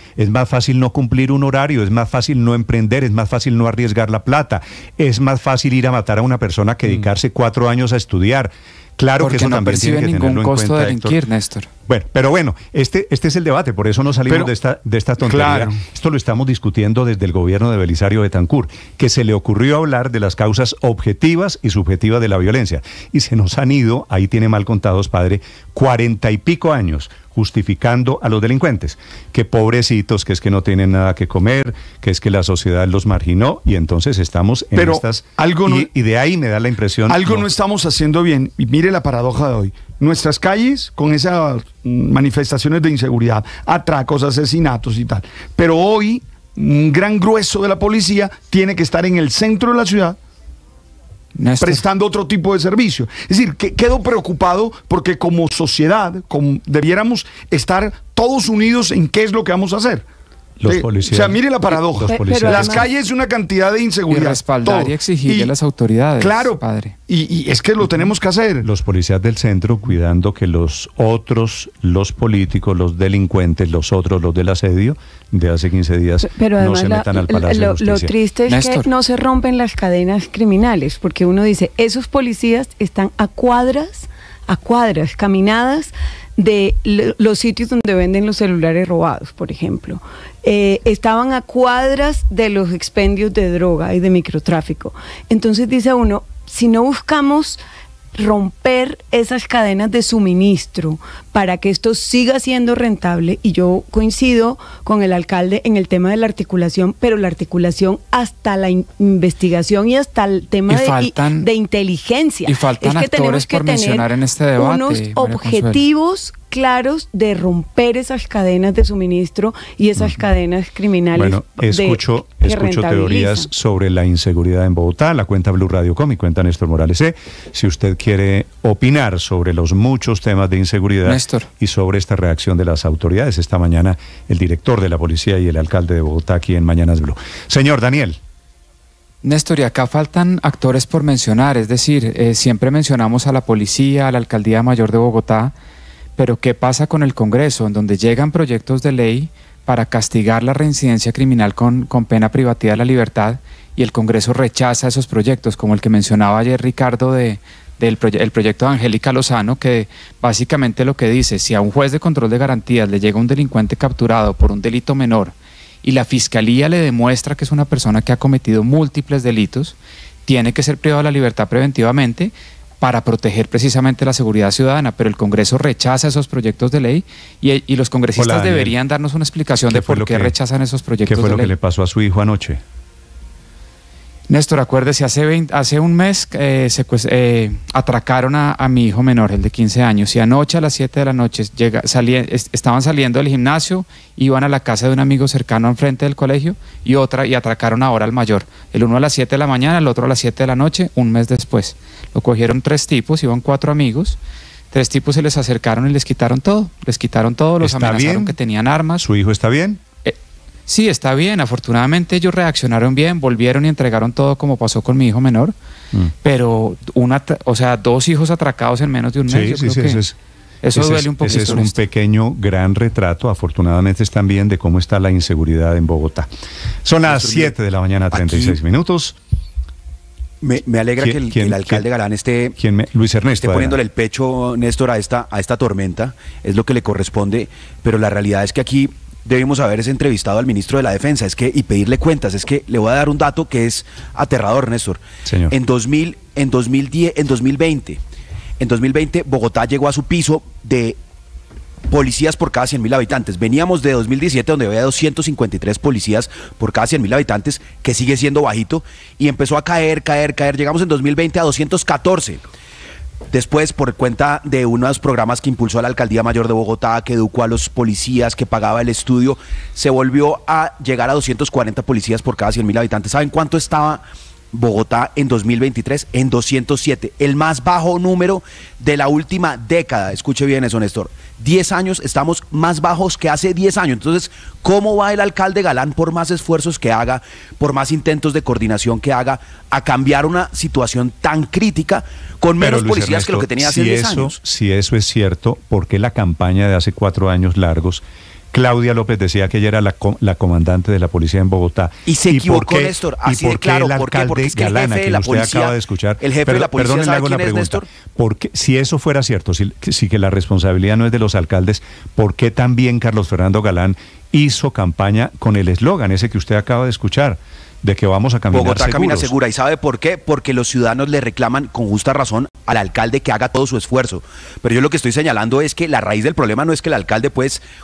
no cumplir un horario, es más fácil no emprender, es más fácil no arriesgar la plata, es más fácil ir a matar a una persona que dedicarse 4 años a estudiar. Claro, porque que eso también tiene que tenerlo en cuenta, costo de delinquir, Néstor. Bueno, este es el debate, por eso no salimos de esta tontería. Claro. Esto lo estamos discutiendo desde el gobierno de Belisario Betancur, que se le ocurrió hablar de las causas objetivas y subjetivas de la violencia. Y se nos han ido, ahí tiene mal contados, padre, 40 y pico años justificando a los delincuentes, que pobrecitos, que es que no tienen nada que comer, que es que la sociedad los marginó, y entonces estamos en estas... Y de ahí me da la impresión... Algo no estamos haciendo bien, y mire la paradoja de hoy. Nuestras calles, con esas manifestaciones de inseguridad, atracos, asesinatos y tal, pero hoy un gran grueso de la policía tiene que estar en el centro de la ciudad, Néstor, prestando otro tipo de servicio. Es decir, que quedo preocupado porque como sociedad debiéramos estar todos unidos en qué es lo que vamos a hacer. Los policías, o sea, mire la paradoja. Las calles, una cantidad de inseguridad. Y respaldar y exigirle a las autoridades. Claro, padre. Y es que lo tenemos que hacer. Los policías del centro cuidando que los otros, los políticos, los delincuentes, los del asedio de hace 15 días no se metan al Palacio de Justicia. Lo triste es Néstor, que no se rompen las cadenas criminales, porque uno dice, esos policías están a cuadras, caminadas de los sitios donde venden los celulares robados, por ejemplo. Estaban a cuadras de los expendios de droga y de microtráfico. Entonces dice uno, si no buscamos romper esas cadenas de suministro para que esto siga siendo rentable, y yo coincido con el alcalde en el tema de la articulación, pero la articulación hasta la investigación y hasta el tema de inteligencia. Y faltan actores por mencionar en este debate, unos objetivos claros de romper esas cadenas de suministro y esas cadenas criminales. Bueno, escucho teorías sobre la inseguridad en Bogotá. La cuenta Blue Radio Com y cuenta Néstor Morales. Si usted quiere opinar sobre los muchos temas de inseguridad, Néstor, y sobre esta reacción de las autoridades, esta mañana el director de la policía y el alcalde de Bogotá aquí en Mañanas Blue. Señor Daniel. Néstor, y acá faltan actores por mencionar, es decir, siempre mencionamos a la policía, a la Alcaldía Mayor de Bogotá, pero ¿qué pasa con el Congreso, en donde llegan proyectos de ley para castigar la reincidencia criminal con pena privativa de la libertad, y el Congreso rechaza esos proyectos, como el que mencionaba ayer Ricardo el proyecto de Angélica Lozano, que básicamente lo que dice: si a un juez de control de garantías le llega un delincuente capturado por un delito menor y la Fiscalía le demuestra que es una persona que ha cometido múltiples delitos, tiene que ser privado de la libertad preventivamente para proteger precisamente la seguridad ciudadana, pero el Congreso rechaza esos proyectos de ley y los congresistas deberían darnos una explicación de por qué rechazan esos proyectos de ley. ¿Qué fue lo que le pasó a su hijo anoche? Néstor, acuérdese, hace un mes atracaron a mi hijo menor, el de 15 años, y anoche a las 7 de la noche estaban saliendo del gimnasio, iban a la casa de un amigo cercano enfrente del colegio y atracaron ahora al mayor. El uno a las 7 de la mañana, el otro a las 7 de la noche, un mes después. Lo cogieron 3 tipos, iban 4 amigos. 3 tipos se les acercaron y les quitaron todo. Los amenazaron que tenían armas. ¿Su hijo está bien? Sí, está bien. Afortunadamente ellos reaccionaron bien, volvieron y entregaron todo, como pasó con mi hijo menor. Pero 2 hijos atracados en menos de un mes. Eso duele un poquito. Ese es un pequeño, gran retrato. Afortunadamente están bien de cómo está la inseguridad en Bogotá. Son las 7 de la mañana, 36 minutos. Me alegra que el alcalde Galán esté, Luis Ernesto, esté poniéndole el pecho, Néstor, a esta tormenta. Es lo que le corresponde, pero la realidad es que aquí debimos haber entrevistado al ministro de la Defensa y pedirle cuentas. Es que le voy a dar un dato que es aterrador, Néstor. Señor. En 2020, Bogotá llegó a su piso de policías por cada 100.000 habitantes. Veníamos de 2017, donde había 253 policías por cada 100.000 habitantes, que sigue siendo bajito, y empezó a caer. Llegamos en 2020 a 214. Después, por cuenta de unos programas que impulsó la Alcaldía Mayor de Bogotá, que educó a los policías, que pagaba el estudio, se volvió a llegar a 240 policías por cada 100.000 habitantes. ¿Saben cuánto estaba Bogotá en 2023? En 207, el más bajo número de la última década. Escuche bien eso, Néstor. 10 años, estamos más bajos que hace 10 años. Entonces, ¿cómo va el alcalde Galán, por más esfuerzos que haga, por más intentos de coordinación que haga, a cambiar una situación tan crítica con menos policías Ernesto, que lo que tenía hace 10 años? Si eso es cierto, ¿por qué la campaña de hace 4 años largos, Claudia López decía que ella era la comandante de la policía en Bogotá? Y se equivocó, Néstor, así de claro. ¿Por qué? Porque es que el jefe de la policía, acaba de escuchar, el jefe de la policía, ¿sabe quién es, Néstor? Porque si eso fuera cierto, si que la responsabilidad no es de los alcaldes, ¿por qué también Carlos Fernando Galán hizo campaña con el eslogan ese que usted acaba de escuchar, de que vamos a caminar Bogotá seguros? Camina segura. ¿Y sabe por qué? Porque los ciudadanos le reclaman con justa razón al alcalde que haga todo su esfuerzo. Pero yo lo que estoy señalando es que la raíz del problema no es que el alcalde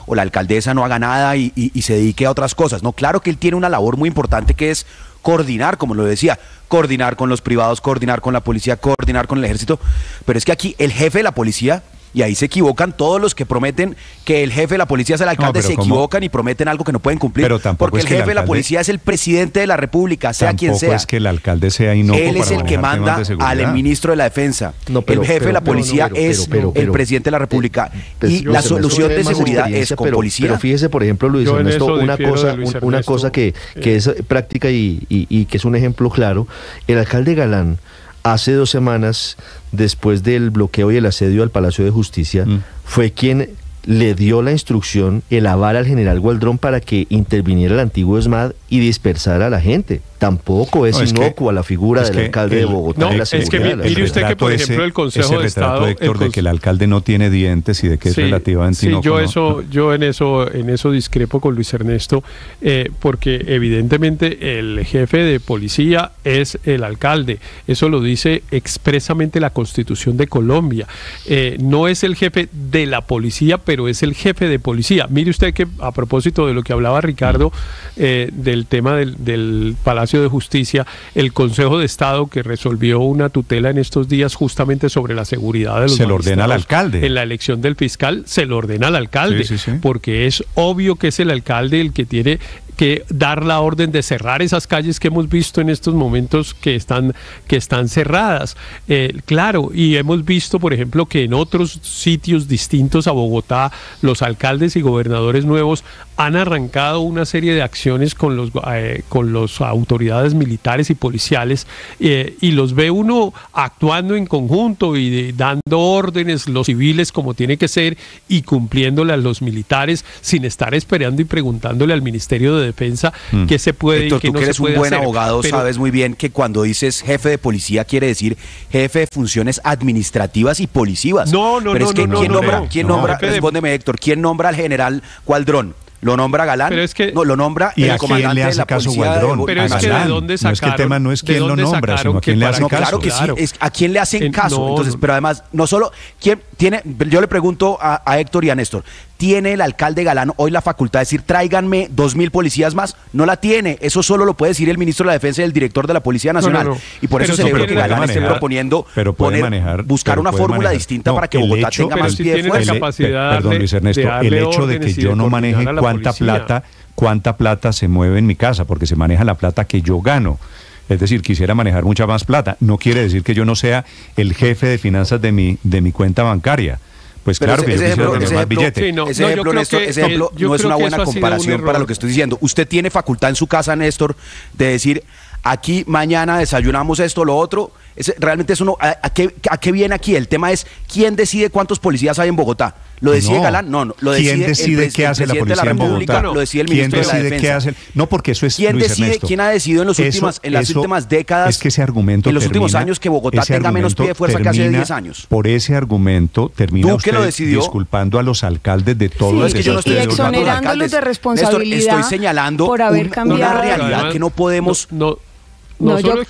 o la alcaldesa no haga nada y se dedique a otras cosas. No, claro que él tiene una labor muy importante, que es coordinar, como lo decía, coordinar con los privados, coordinar con la policía, coordinar con el ejército. Pero es que aquí el jefe de la policía, y ahí se equivocan todos los que prometen que el jefe de la policía es el alcalde, se equivocan y prometen algo que no pueden cumplir. Pero tampoco porque el jefe de la policía es el presidente de la República, sea quien sea. Tampoco es que el alcalde sea inocuo. Él es el que manda al ministro de la Defensa. El jefe de la policía es el presidente de la República. Y la solución de seguridad es con policía. Pero fíjese, por ejemplo, Luis Ernesto, una cosa que es práctica y que es un ejemplo claro. El alcalde Galán, hace 2 semanas, después del bloqueo y el asedio al Palacio de Justicia, fue quien le dio la instrucción, el aval al general Gualdrón para que interviniera el antiguo ESMAD y dispersar a la gente. Tampoco es inocua la figura del alcalde de Bogotá. No, es que mire usted que, por ejemplo, el Consejo de Estado... Héctor, de que el alcalde no tiene dientes y de que es relativamente inocuo. Yo en eso discrepo con Luis Ernesto, porque evidentemente el jefe de policía es el alcalde. Eso lo dice expresamente la Constitución de Colombia. No es el jefe de la policía, pero es el jefe de policía. Mire usted que, a propósito de lo que hablaba Ricardo, del tema del Palacio de Justicia, el Consejo de Estado, que resolvió una tutela en estos días justamente sobre la seguridad de los magistrados, se lo ordena al alcalde. En la elección del fiscal se lo ordena al alcalde, porque es obvio que es el alcalde el que tiene que dar la orden de cerrar esas calles que hemos visto en estos momentos que están cerradas. Claro, y hemos visto, por ejemplo, que en otros sitios distintos a Bogotá, los alcaldes y gobernadores nuevos han arrancado una serie de acciones con las autoridades militares y policiales, y los ve uno actuando en conjunto y dando órdenes, los civiles como tiene que ser, y cumpliéndole a los militares sin estar esperando y preguntándole al Ministerio de Defensa qué se puede Héctor, y qué no se puede hacer. tú que eres un buen abogado, sabes muy bien que cuando dices jefe de policía quiere decir jefe de funciones administrativas y policivas. ¿Quién nombra? Respóndeme, Héctor, ¿quién nombra al general Cualdrón? ¿Lo nombra Galán? Pero es que, no, lo nombra el comandante de la policía. Pero es que de dónde sacaron. No es que el tema no es quién lo nombra, sino a quién le hacen caso. Claro que sí, es a quién le hacen caso. Entonces, pero además, no solo quién tiene, yo le pregunto a Héctor y a Néstor, ¿tiene el alcalde Galán hoy la facultad de decir tráiganme 2.000 policías más? No la tiene. Eso solo lo puede decir el ministro de la Defensa y el director de la Policía Nacional. Y por eso celebro que Galán esté proponiendo buscar una fórmula distinta para que Bogotá tenga más pie de fuerza. Perdón, Luis Ernesto, el hecho de que yo no maneje cuánta plata se mueve en mi casa, porque se maneja la plata que yo gano. Es decir, quisiera manejar mucha más plata. No quiere decir que yo no sea el jefe de finanzas de mi cuenta bancaria. Pues claro que yo quisiera tener más billete. Ese ejemplo no es una buena comparación para lo que estoy diciendo. Usted tiene facultad en su casa, Néstor, de decir, aquí mañana desayunamos esto, lo otro. Realmente eso no. ¿A qué viene aquí? El tema es quién decide cuántos policías hay en Bogotá. ¿Lo decide Galán? No. Lo ¿Quién decide qué hace la policía en Bogotá? Lo decide el ministro de la Defensa. Qué hace? No, porque eso es. ¿Quién decide? ¿Quién ha decidido en las últimas décadas? Es que ese argumento en los últimos años que Bogotá tenga menos pie de fuerza que hace 10 años. Por ese argumento termina usted disculpando a los alcaldes de todo y exonerándolos de responsabilidad. Néstor, estoy señalando por haber cambiado una realidad que no podemos.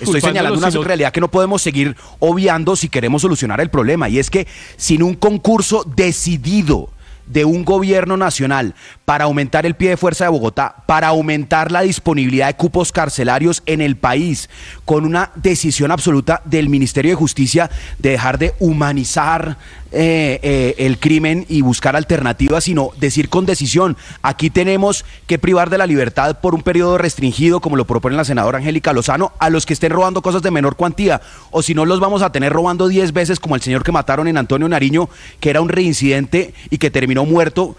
Estoy señalando una realidad que no podemos seguir obviando si queremos solucionar el problema, y es que sin un concurso decidido de un gobierno nacional para aumentar el pie de fuerza de Bogotá, para aumentar la disponibilidad de cupos carcelarios en el país, con una decisión absoluta del Ministerio de Justicia de dejar de humanizar el crimen y buscar alternativas, sino decir con decisión, aquí tenemos que privar de la libertad por un periodo restringido, como lo propone la senadora Angélica Lozano, a los que estén robando cosas de menor cuantía, o si no los vamos a tener robando 10 veces, como el señor que mataron en Antonio Nariño, que era un reincidente y que terminó muerto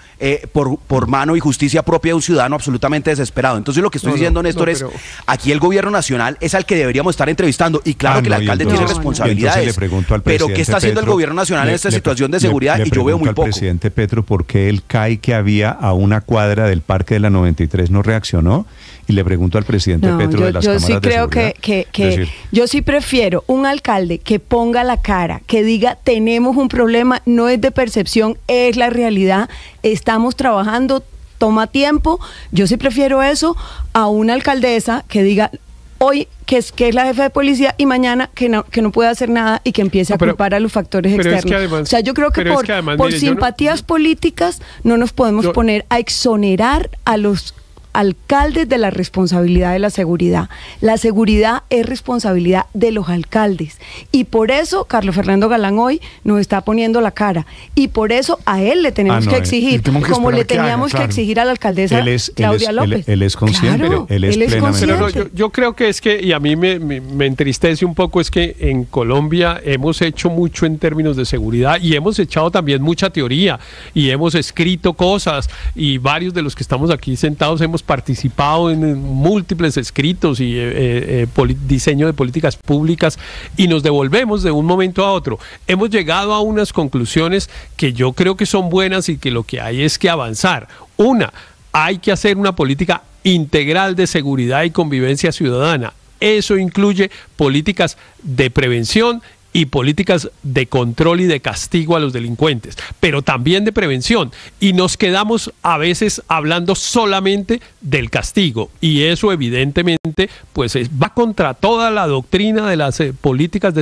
por mano y justicia propia de un ciudadano absolutamente desesperado. Entonces lo que estoy diciendo, Néstor, es aquí el gobierno nacional es al que deberíamos estar entrevistando, y claro que el alcalde tiene responsabilidades, pero ¿qué está haciendo el gobierno nacional en esta situación de seguridad? Y yo veo muy poco. Al presidente Petro, ¿por qué el CAI que había a una cuadra del Parque de la 93 no reaccionó? Y le pregunto al presidente Petro de las cámaras de seguridad. Yo sí creo que yo sí prefiero un alcalde que ponga la cara, que diga tenemos un problema, no es de percepción, es la realidad, estamos trabajando, toma tiempo. Yo sí prefiero eso a una alcaldesa que diga hoy que es la jefa de policía y mañana que no puede hacer nada y que empiece a culpar a los factores externos. Es que además, o sea, yo creo que por simpatías políticas no nos podemos poner a exonerar a los alcaldes de la responsabilidad de la seguridad. La seguridad es responsabilidad de los alcaldes, y por eso Carlos Fernando Galán hoy nos está poniendo la cara, y por eso a él le tenemos que exigir, como le teníamos que exigir a la alcaldesa Claudia López. Él es consciente, claro, él es plenamente. Pero yo creo que es que, y a mí me entristece un poco, es que en Colombia hemos hecho mucho en términos de seguridad, y hemos echado también mucha teoría, y hemos escrito cosas, y varios de los que estamos aquí sentados hemos participado en múltiples escritos y diseño de políticas públicas, y nos devolvemos de un momento a otro. Hemos llegado a unas conclusiones que yo creo que son buenas y que lo que hay es que avanzar. Una, hay que hacer una política integral de seguridad y convivencia ciudadana. Eso incluye políticas de prevención y políticas de control y de castigo a los delincuentes, pero también de prevención. Y nos quedamos a veces hablando solamente del castigo, y eso evidentemente pues va contra toda la doctrina de las políticas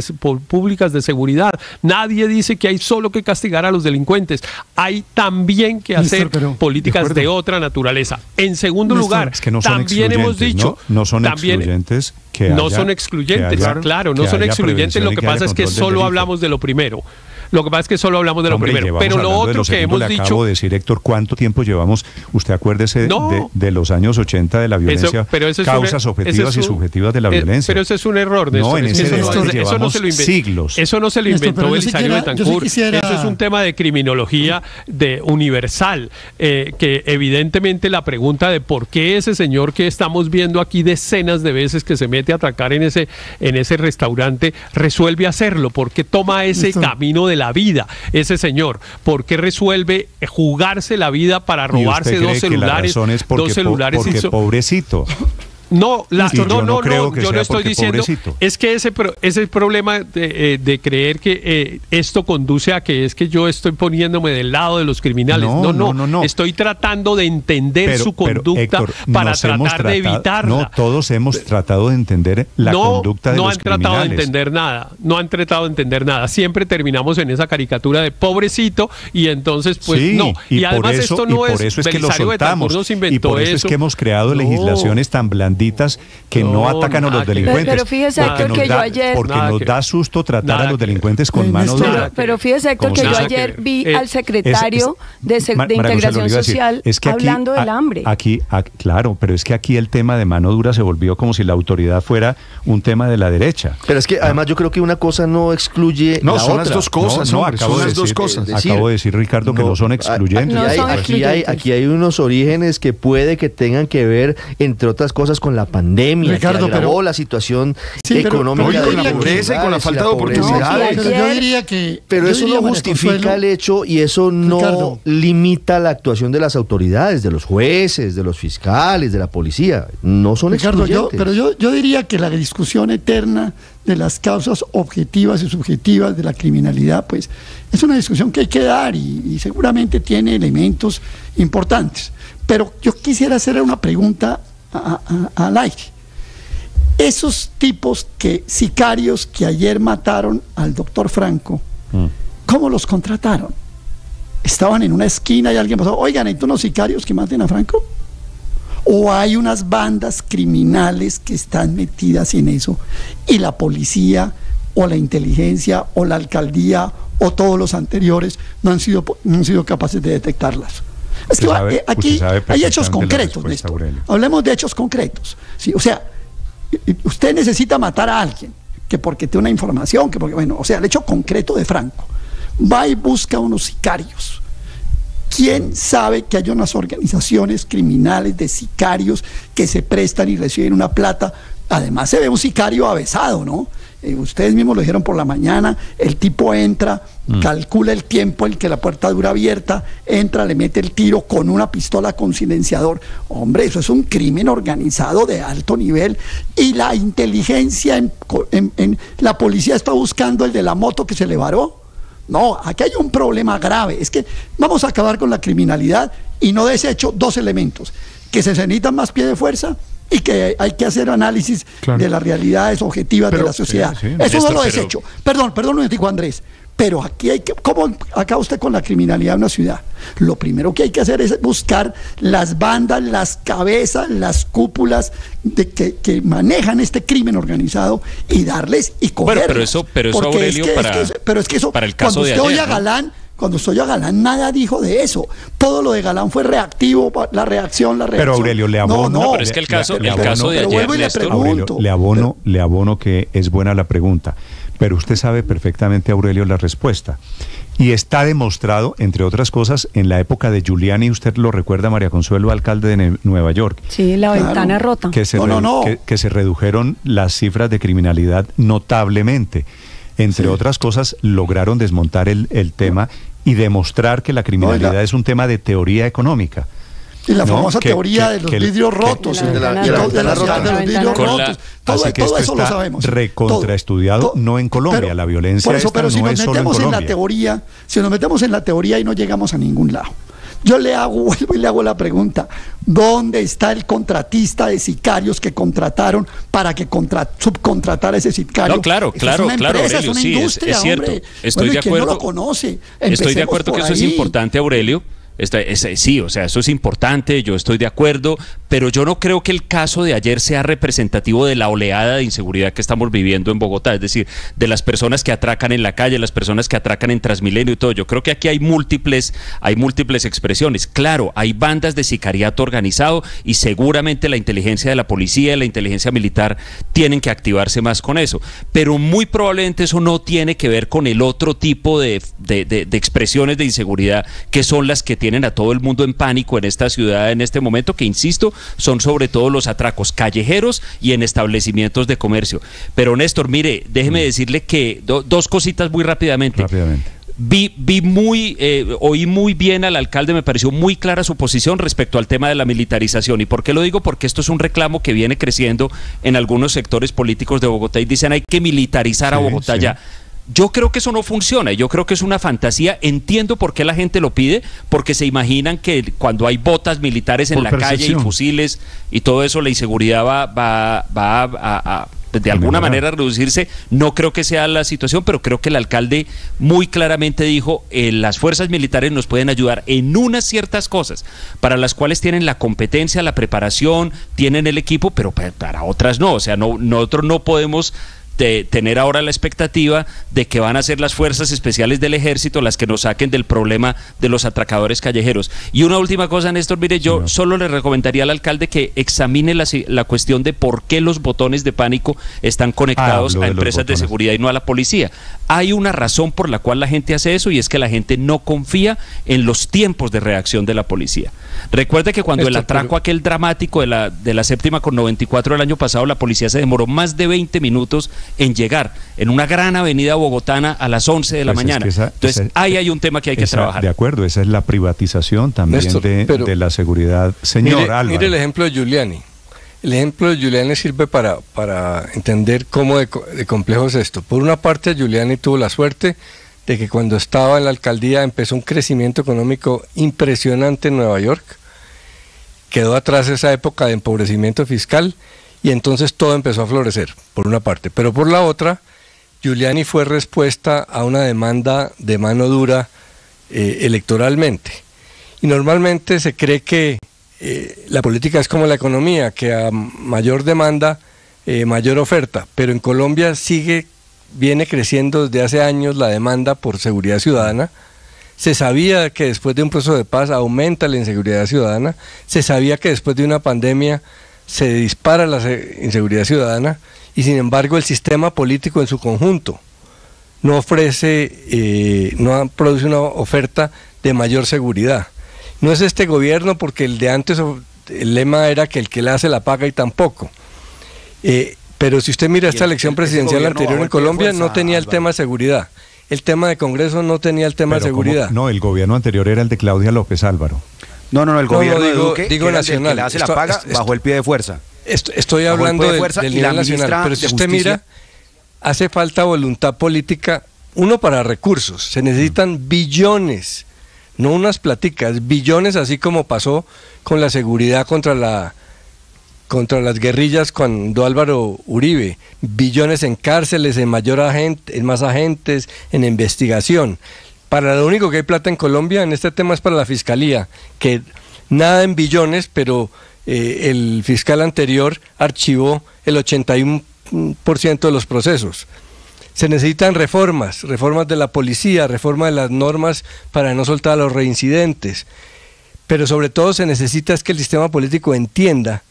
públicas de seguridad. Nadie dice que hay solo que castigar a los delincuentes, hay también que hacer políticas de otra naturaleza. En segundo lugar, es que no también hemos dicho, no son excluyentes. No son excluyentes, claro, no son excluyentes. Lo que pasa es que solo hablamos de lo primero. Lo que pasa es que solo hablamos de lo primero. Pero lo otro que hemos dicho... Acabo de decir, Héctor, ¿cuánto tiempo llevamos? Usted acuérdese de los años 80 de la violencia, causas objetivas y subjetivas de la violencia. Pero eso es un error, Néstor. No, eso no se lo inventó siglos. Eso no se lo inventó Belisario Betancur. Eso es un tema de criminología universal, que evidentemente la pregunta de por qué ese señor que estamos viendo aquí decenas de veces que se mete a atracar en ese restaurante resuelve hacerlo, ¿por qué toma ese camino de la vida ese señor? ¿Por qué resuelve jugarse la vida para robarse dos celulares? Porque pobrecito. No, yo no estoy diciendo, pobrecito. Es que ese problema de creer que esto conduce a que es que yo estoy poniéndome del lado de los criminales. No. Estoy tratando de entender su conducta, Héctor, para tratar de evitarla. No, todos hemos tratado de entender la conducta de los criminales. No han tratado de entender nada. Siempre terminamos en esa caricatura de pobrecito, y entonces pues sí, no. Y además eso, esto no por eso es que lo soltamos. Y por eso es que hemos creado legislaciones tan blanditas que no atacan a los delincuentes. Pero fíjese, Héctor, que yo ayer... Porque nos da susto tratar a los delincuentes con mano dura. Pero fíjese, Héctor, que yo ayer vi al secretario de Integración Social hablando del hambre. Claro, pero es que aquí el tema de mano dura se volvió como si la autoridad fuera un tema de la derecha. Pero es que además yo creo que una cosa no excluye la otra. No, son las dos cosas. Acabo de decir, Ricardo, que no son excluyentes. Aquí hay unos orígenes que puede que tengan que ver, entre otras cosas, con la pandemia, Ricardo, que agravó la situación económica, con la pobreza y con la falta de oportunidades. Yo diría que... Pero eso no justifica el hecho, y eso no limita la actuación de las autoridades, de los jueces, de los fiscales, de la policía. No son excluyentes. Yo diría que la discusión eterna de las causas objetivas y subjetivas de la criminalidad, pues es una discusión que hay que dar, y seguramente tiene elementos importantes. Pero yo quisiera hacer una pregunta al aire. Esos tipos sicarios que ayer mataron al doctor Franco, ¿cómo los contrataron? ¿Estaban en una esquina y alguien pasó, oigan, ¿hay unos sicarios que maten a Franco? ¿O hay unas bandas criminales que están metidas en eso y la policía o la inteligencia o la alcaldía o todos los anteriores no han sido capaces de detectarlas? Es que aquí hay hechos concretos, Néstor. Hablemos de hechos concretos. ¿Sí? O sea, usted necesita matar a alguien, que porque tiene una información, que porque, bueno, o sea, el hecho concreto de Franco. Va y busca unos sicarios. ¿Quién sabe que hay unas organizaciones criminales de sicarios que se prestan y reciben una plata? Además se ve un sicario avesado, ¿no? Ustedes mismos lo dijeron por la mañana, el tipo entra, calcula el tiempo en que la puerta dura abierta, entra, le mete el tiro con una pistola con silenciador. Hombre, eso es un crimen organizado de alto nivel, y la inteligencia en la policía está buscando el de la moto que se le varó. No, aquí hay un problema grave, es que vamos a acabar con la criminalidad y no desecho dos elementos, que se necesitan más pie de fuerza y que hay que hacer análisis de las realidades objetivas de la sociedad. Eso no lo desecho. Perdón un momentico, Andrés. Pero aquí ¿cómo acaba usted con la criminalidad de una ciudad? Lo primero que hay que hacer es buscar las bandas, las cabezas, las cúpulas que manejan este crimen organizado y darles y cogerlas. Bueno, pero eso Aurelio, para el caso de ayer, cuando usted oye a Galán, nada dijo de eso. Todo lo de Galán fue reactivo, la reacción. Pero Aurelio, le abono. No, pero es que el caso de ayer, Aurelio, le abono que es buena la pregunta. Pero usted sabe perfectamente, Aurelio, la respuesta. Y está demostrado, entre otras cosas, en la época de Giuliani, usted lo recuerda, María Consuelo, alcalde de Nueva York. Sí, la ventana rota. Que se redujeron las cifras de criminalidad notablemente. Entre otras cosas, lograron desmontar el tema y demostrar que la criminalidad es un tema de teoría económica. Y la famosa teoría de los vidrios rotos. De la ciudad de los vidrios rotos. Todo eso lo sabemos. Recontraestudiado, no en Colombia. La violencia pero si nos metemos en la teoría, y no llegamos a ningún lado. Yo vuelvo y le hago la pregunta: ¿dónde está el contratista de sicarios que contrataron para que subcontratara ese sicario? No, claro, Aurelio, sí, es cierto. Estoy de acuerdo. No lo conoce. Estoy de acuerdo que eso es importante, Aurelio. Sí, o sea, eso es importante, yo estoy de acuerdo, pero yo no creo que el caso de ayer sea representativo de la oleada de inseguridad que estamos viviendo en Bogotá, es decir, de las personas que atracan en la calle, las personas que atracan en Transmilenio y todo. Yo creo que aquí hay múltiples expresiones. Claro, hay bandas de sicariato organizado y seguramente la inteligencia de la policía y la inteligencia militar tienen que activarse más con eso, pero muy probablemente eso no tiene que ver con el otro tipo de expresiones de inseguridad que son las que tienen a todo el mundo en pánico en esta ciudad en este momento, que insisto, son sobre todo los atracos callejeros y en establecimientos de comercio. Pero Néstor, mire, déjeme decirle que dos cositas muy rápidamente. Oí muy bien al alcalde, me pareció muy clara su posición respecto al tema de la militarización. ¿Y por qué lo digo? Porque esto es un reclamo que viene creciendo en algunos sectores políticos de Bogotá y dicen hay que militarizar a Bogotá ya. Yo creo que eso no funciona, yo creo que es una fantasía. Entiendo por qué la gente lo pide, porque se imaginan que cuando hay botas militares en la calle y fusiles y todo eso, la inseguridad va a de alguna manera reducirse. No creo que sea la situación, pero creo que el alcalde muy claramente dijo las fuerzas militares nos pueden ayudar en unas ciertas cosas para las cuales tienen la competencia, la preparación, tienen el equipo, pero para otras no. O sea, nosotros no podemos tener ahora la expectativa de que van a ser las fuerzas especiales del ejército las que nos saquen del problema de los atracadores callejeros. Y una última cosa, Néstor, mire, yo solo le recomendaría al alcalde que examine la cuestión de por qué los botones de pánico están conectados a empresas de seguridad y no a la policía. Hay una razón por la cual la gente hace eso, y es que la gente no confía en los tiempos de reacción de la policía. Recuerde que cuando el atraco aquel dramático de la séptima con 94 del año pasado, la policía se demoró más de 20 minutos en llegar en una gran avenida bogotana a las 11 de la mañana. Entonces, ahí hay un tema que hay que trabajar. De acuerdo, esa es la privatización también, Néstor, de la seguridad. Señor Álvaro. Mire el ejemplo de Giuliani. El ejemplo de Giuliani sirve para entender cómo de complejo es esto. Por una parte, Giuliani tuvo la suerte de que cuando estaba en la alcaldía empezó un crecimiento económico impresionante en Nueva York. Quedó atrás esa época de empobrecimiento fiscal y entonces todo empezó a florecer, por una parte. Pero por la otra, Giuliani fue respuesta a una demanda de mano dura electoralmente. Y normalmente se cree que la política es como la economía, que a mayor demanda, mayor oferta. Pero en Colombia viene creciendo desde hace años la demanda por seguridad ciudadana. Se sabía que después de un proceso de paz aumenta la inseguridad ciudadana. Se sabía que después de una pandemia se dispara la inseguridad ciudadana, y sin embargo el sistema político en su conjunto no produce una oferta de mayor seguridad. No es este gobierno, porque el de antes, el lema era que el que la hace la paga, y tampoco. Pero si usted mira esta elección presidencial anterior en Colombia, no tenía el tema de seguridad. El tema de Congreso no tenía el tema de seguridad. No, el gobierno anterior era el de Claudia López Álvaro. No, el gobierno de Duque, digo nacional, que le hace la paga bajo el pie de fuerza. Estoy hablando del nivel nacional, pero si usted mira, hace falta voluntad política, uno, para recursos. Se necesitan billones, no unas platicas, billones, así como pasó con la seguridad contra las guerrillas cuando Álvaro Uribe, billones en cárceles, en más agentes, en investigación. Para lo único que hay plata en Colombia en este tema es para la fiscalía, que nada en billones, pero el fiscal anterior archivó el 81% de los procesos. Se necesitan reformas de la policía, reforma de las normas para no soltar a los reincidentes, pero sobre todo se necesita es que el sistema político entienda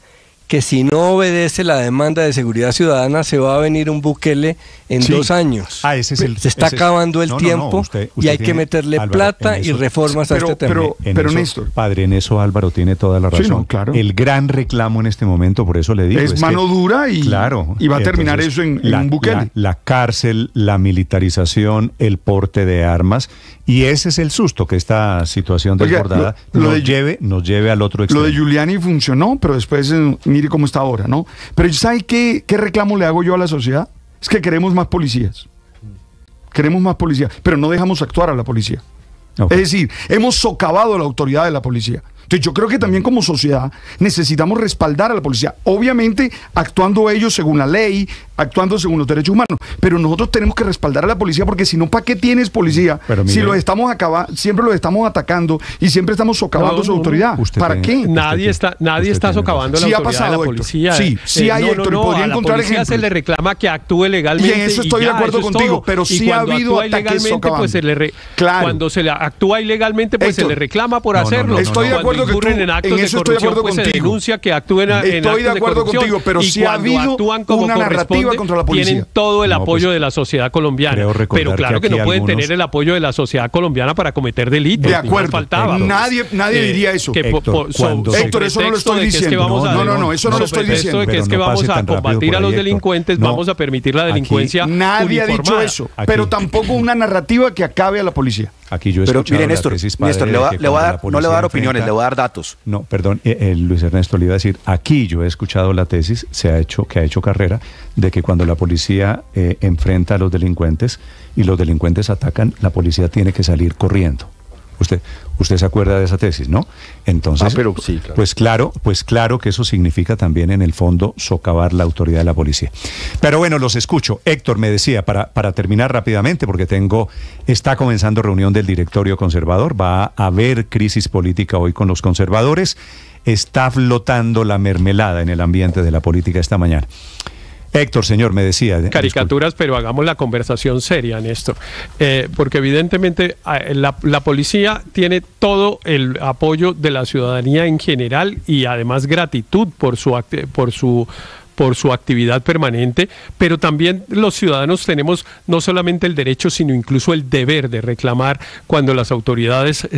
que si no obedece la demanda de seguridad ciudadana se va a venir un Bukele en 2 años. Se está acabando el tiempo y hay que meterle plata y reformas a este tema. Pero Néstor, padre, en eso Álvaro tiene toda la razón. Sí, no, claro. El gran reclamo en este momento, por eso le digo, es mano dura y, claro, y va a terminar eso en un Bukele. La cárcel, la militarización, el porte de armas, y ese es el susto que esta situación desbordada nos lleve al otro extremo. Lo de Giuliani funcionó, pero después mire cómo está ahora, ¿no? Pero ¿sabe qué reclamo le hago yo a la sociedad? Es que queremos más policías. Queremos más policías, pero no dejamos actuar a la policía. Okay. Es decir, hemos socavado la autoridad de la policía. Entonces yo creo que también como sociedad necesitamos respaldar a la policía, obviamente actuando ellos según la ley, actuando según los derechos humanos, pero nosotros tenemos que respaldar a la policía, porque si no, ¿para qué tienes policía? Si los estamos siempre los estamos atacando y siempre estamos socavando su autoridad. ¿Para qué? Nadie está socavando la autoridad de la policía. Sí hay, Héctor, y podría encontrar ejemplos. Se le reclama que actúe legalmente. Y en eso estoy de acuerdo contigo, pero sí ha habido ataques socavando. Cuando se actúa ilegalmente, pues se le reclama por hacerlo. Estoy de acuerdo que en actos de corrupción, pues se denuncia que actúen en actos de corrupción. Estoy de acuerdo contigo, pero si ha habido una narrativa contra la policía. Tienen todo el apoyo de la sociedad colombiana. Pero claro que no pueden tener el apoyo de la sociedad colombiana para cometer delitos. De acuerdo. Nadie diría eso. Héctor, eso no lo estoy diciendo. No, eso no lo estoy diciendo. De que es que vamos a combatir a los delincuentes, vamos a permitir la delincuencia. Nadie ha dicho eso, pero tampoco una narrativa que acabe a la policía. Aquí yo he escuchado. Pero mire, Néstor, no le voy a dar opiniones, le voy a dar datos. No, perdón, Luis Ernesto le iba a decir, aquí yo he escuchado la tesis que ha hecho Carrera, de que cuando la policía enfrenta a los delincuentes y los delincuentes atacan, la policía tiene que salir corriendo. Usted se acuerda de esa tesis, ¿no? Entonces, pero sí, claro. Pues claro que eso significa también en el fondo socavar la autoridad de la policía. Pero bueno, los escucho. Héctor me decía, para terminar rápidamente, porque está comenzando reunión del directorio conservador, va a haber crisis política hoy con los conservadores, está flotando la mermelada en el ambiente de la política esta mañana. Héctor, señor, me decía. Caricaturas, pero hagamos la conversación seria, Néstor. Porque evidentemente la policía tiene todo el apoyo de la ciudadanía en general y además gratitud por su actividad permanente, pero también los ciudadanos tenemos no solamente el derecho, sino incluso el deber de reclamar cuando las autoridades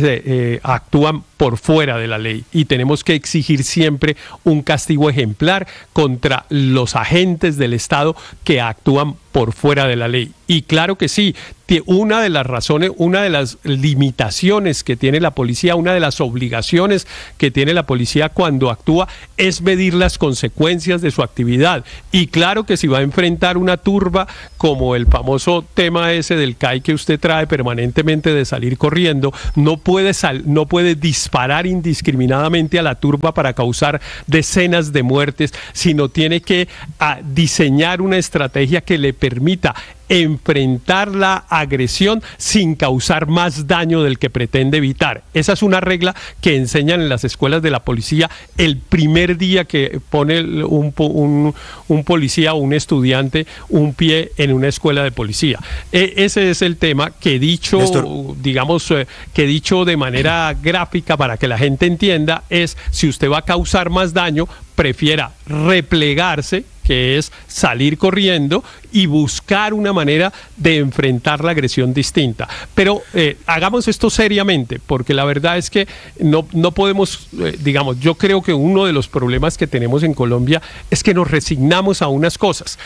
actúan por fuera de la ley, y tenemos que exigir siempre un castigo ejemplar contra los agentes del Estado que actúan por fuera de la ley. Y claro que sí, una de las razones, una de las limitaciones que tiene la policía, una de las obligaciones que tiene la policía cuando actúa es medir las consecuencias de su actividad. Y claro que si va a enfrentar una turba como el famoso tema ese del CAI que usted trae permanentemente de salir corriendo, no puede disparar indiscriminadamente a la turba para causar decenas de muertes, sino tiene que diseñar una estrategia que le permita enfrentar la agresión sin causar más daño del que pretende evitar. Esa es una regla que enseñan en las escuelas de la policía el primer día que pone un policía o un estudiante un pie en una escuela de policía. Ese es el tema que dicho, digamos, que dicho de manera gráfica para que la gente entienda es: si usted va a causar más daño, prefiera replegarse, que es salir corriendo, y buscar una manera de enfrentar la agresión distinta. Pero hagamos esto seriamente, porque la verdad es que no podemos, digamos, yo creo que uno de los problemas que tenemos en Colombia es que nos resignamos a unas cosas.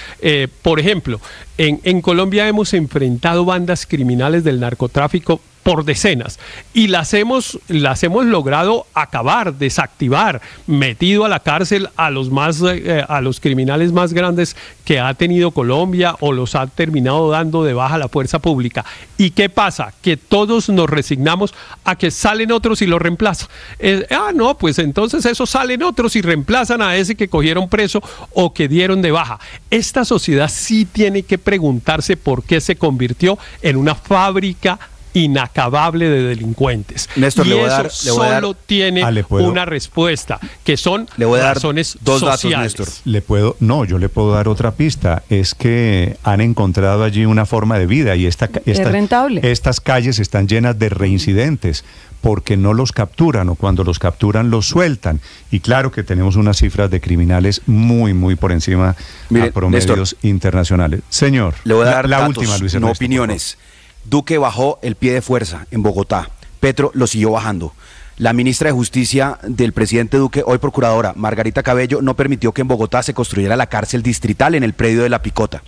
Por ejemplo, en Colombia hemos enfrentado bandas criminales del narcotráfico por decenas, y las hemos logrado acabar, desactivar, metido a la cárcel a los criminales más grandes que ha tenido Colombia, o los ha terminado dando de baja la fuerza pública. ¿Y qué pasa? Que todos nos resignamos a que salen otros y lo reemplazan. No, pues entonces esos salen otros y reemplazan a ese que cogieron preso o que dieron de baja. Esta sociedad sí tiene que preguntarse por qué se convirtió en una fábrica inacabable de delincuentes. Néstor, y le voy eso a dar, solo tiene una respuesta, que son razones dos sociales. datos, Néstor. Yo le puedo dar otra pista. Es que han encontrado allí una forma de vida y es rentable. Estas calles están llenas de reincidentes porque no los capturan, o cuando los capturan los sueltan. Y claro que tenemos unas cifras de criminales muy, muy por encima a promedios Néstor, internacionales. Señor, le voy a dar la datos, última, Luis Ernesto, no opiniones. Duque bajó el pie de fuerza en Bogotá. Petro lo siguió bajando. La ministra de Justicia del presidente Duque, hoy procuradora, Margarita Cabello, no permitió que en Bogotá se construyera la cárcel distrital en el predio de La Picota.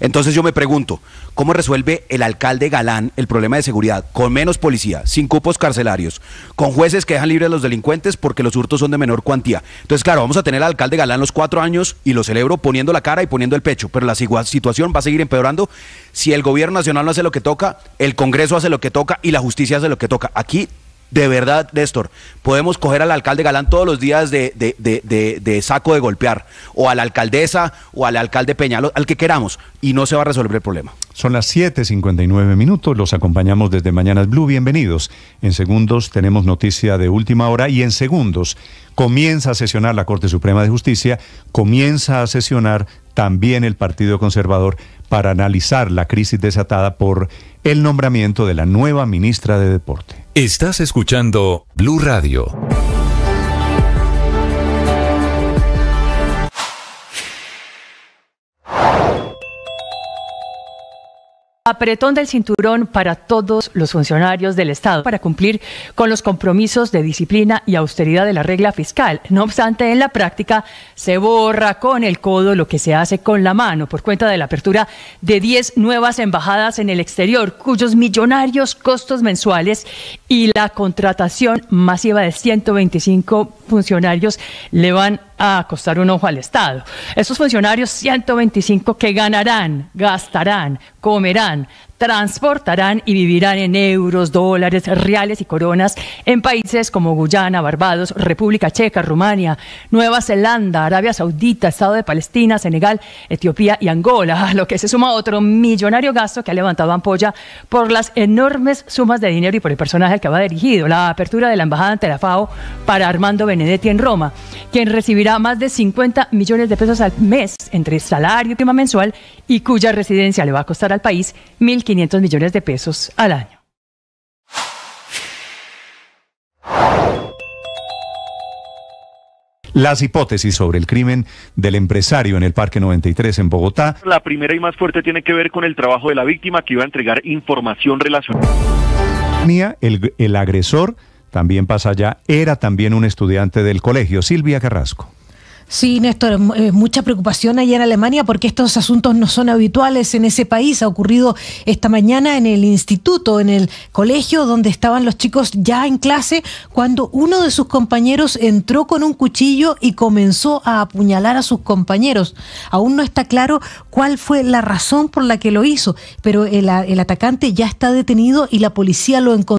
Entonces yo me pregunto, ¿cómo resuelve el alcalde Galán el problema de seguridad? Con menos policía, sin cupos carcelarios, con jueces que dejan libres a los delincuentes porque los hurtos son de menor cuantía. Entonces, claro, vamos a tener al alcalde Galán los 4 años y lo celebro poniendo la cara y poniendo el pecho, pero la situación va a seguir empeorando si el gobierno nacional no hace lo que toca, el Congreso hace lo que toca y la justicia hace lo que toca. Aquí, de verdad, Néstor, podemos coger al alcalde Galán todos los días de saco de golpear, o a la alcaldesa, o al alcalde Peñalosa, al que queramos, y no se va a resolver el problema. Son las 7:59 minutos, los acompañamos desde Mañanas Blue, bienvenidos. En segundos tenemos noticia de última hora y en segundos comienza a sesionar la Corte Suprema de Justicia, comienza a sesionar también el Partido Conservador para analizar la crisis desatada por el nombramiento de la nueva ministra de Deporte. Estás escuchando Blue Radio. Apretón del cinturón para todos los funcionarios del Estado para cumplir con los compromisos de disciplina y austeridad de la regla fiscal. No obstante, en la práctica se borra con el codo lo que se hace con la mano por cuenta de la apertura de 10 nuevas embajadas en el exterior, cuyos millonarios costos mensuales y la contratación masiva de 125 funcionarios le van a costar un ojo al Estado. Esos funcionarios 125 que ganarán, gastarán, comerán, transportarán y vivirán en euros, dólares, reales y coronas en países como Guyana, Barbados, República Checa, Rumania, Nueva Zelanda, Arabia Saudita, Estado de Palestina, Senegal, Etiopía y Angola, a lo que se suma otro millonario gasto que ha levantado ampolla por las enormes sumas de dinero y por el personaje al que va dirigido, la apertura de la embajada ante la FAO para Armando Benedetti en Roma, quien recibirá más de 50 millones de pesos al mes entre salario y prima mensual y cuya residencia le va a costar al país 1.500 millones de pesos al año. Las hipótesis sobre el crimen del empresario en el Parque 93 en Bogotá. La primera y más fuerte tiene que ver con el trabajo de la víctima, que iba a entregar información relacionada. El agresor, también pasa allá, era también un estudiante del colegio. Silvia Carrasco. Sí, Néstor, mucha preocupación allá en Alemania porque estos asuntos no son habituales en ese país. Ha ocurrido esta mañana en el instituto, en el colegio donde estaban los chicos ya en clase, cuando uno de sus compañeros entró con un cuchillo y comenzó a apuñalar a sus compañeros. Aún no está claro cuál fue la razón por la que lo hizo, pero el atacante ya está detenido y la policía lo encontró.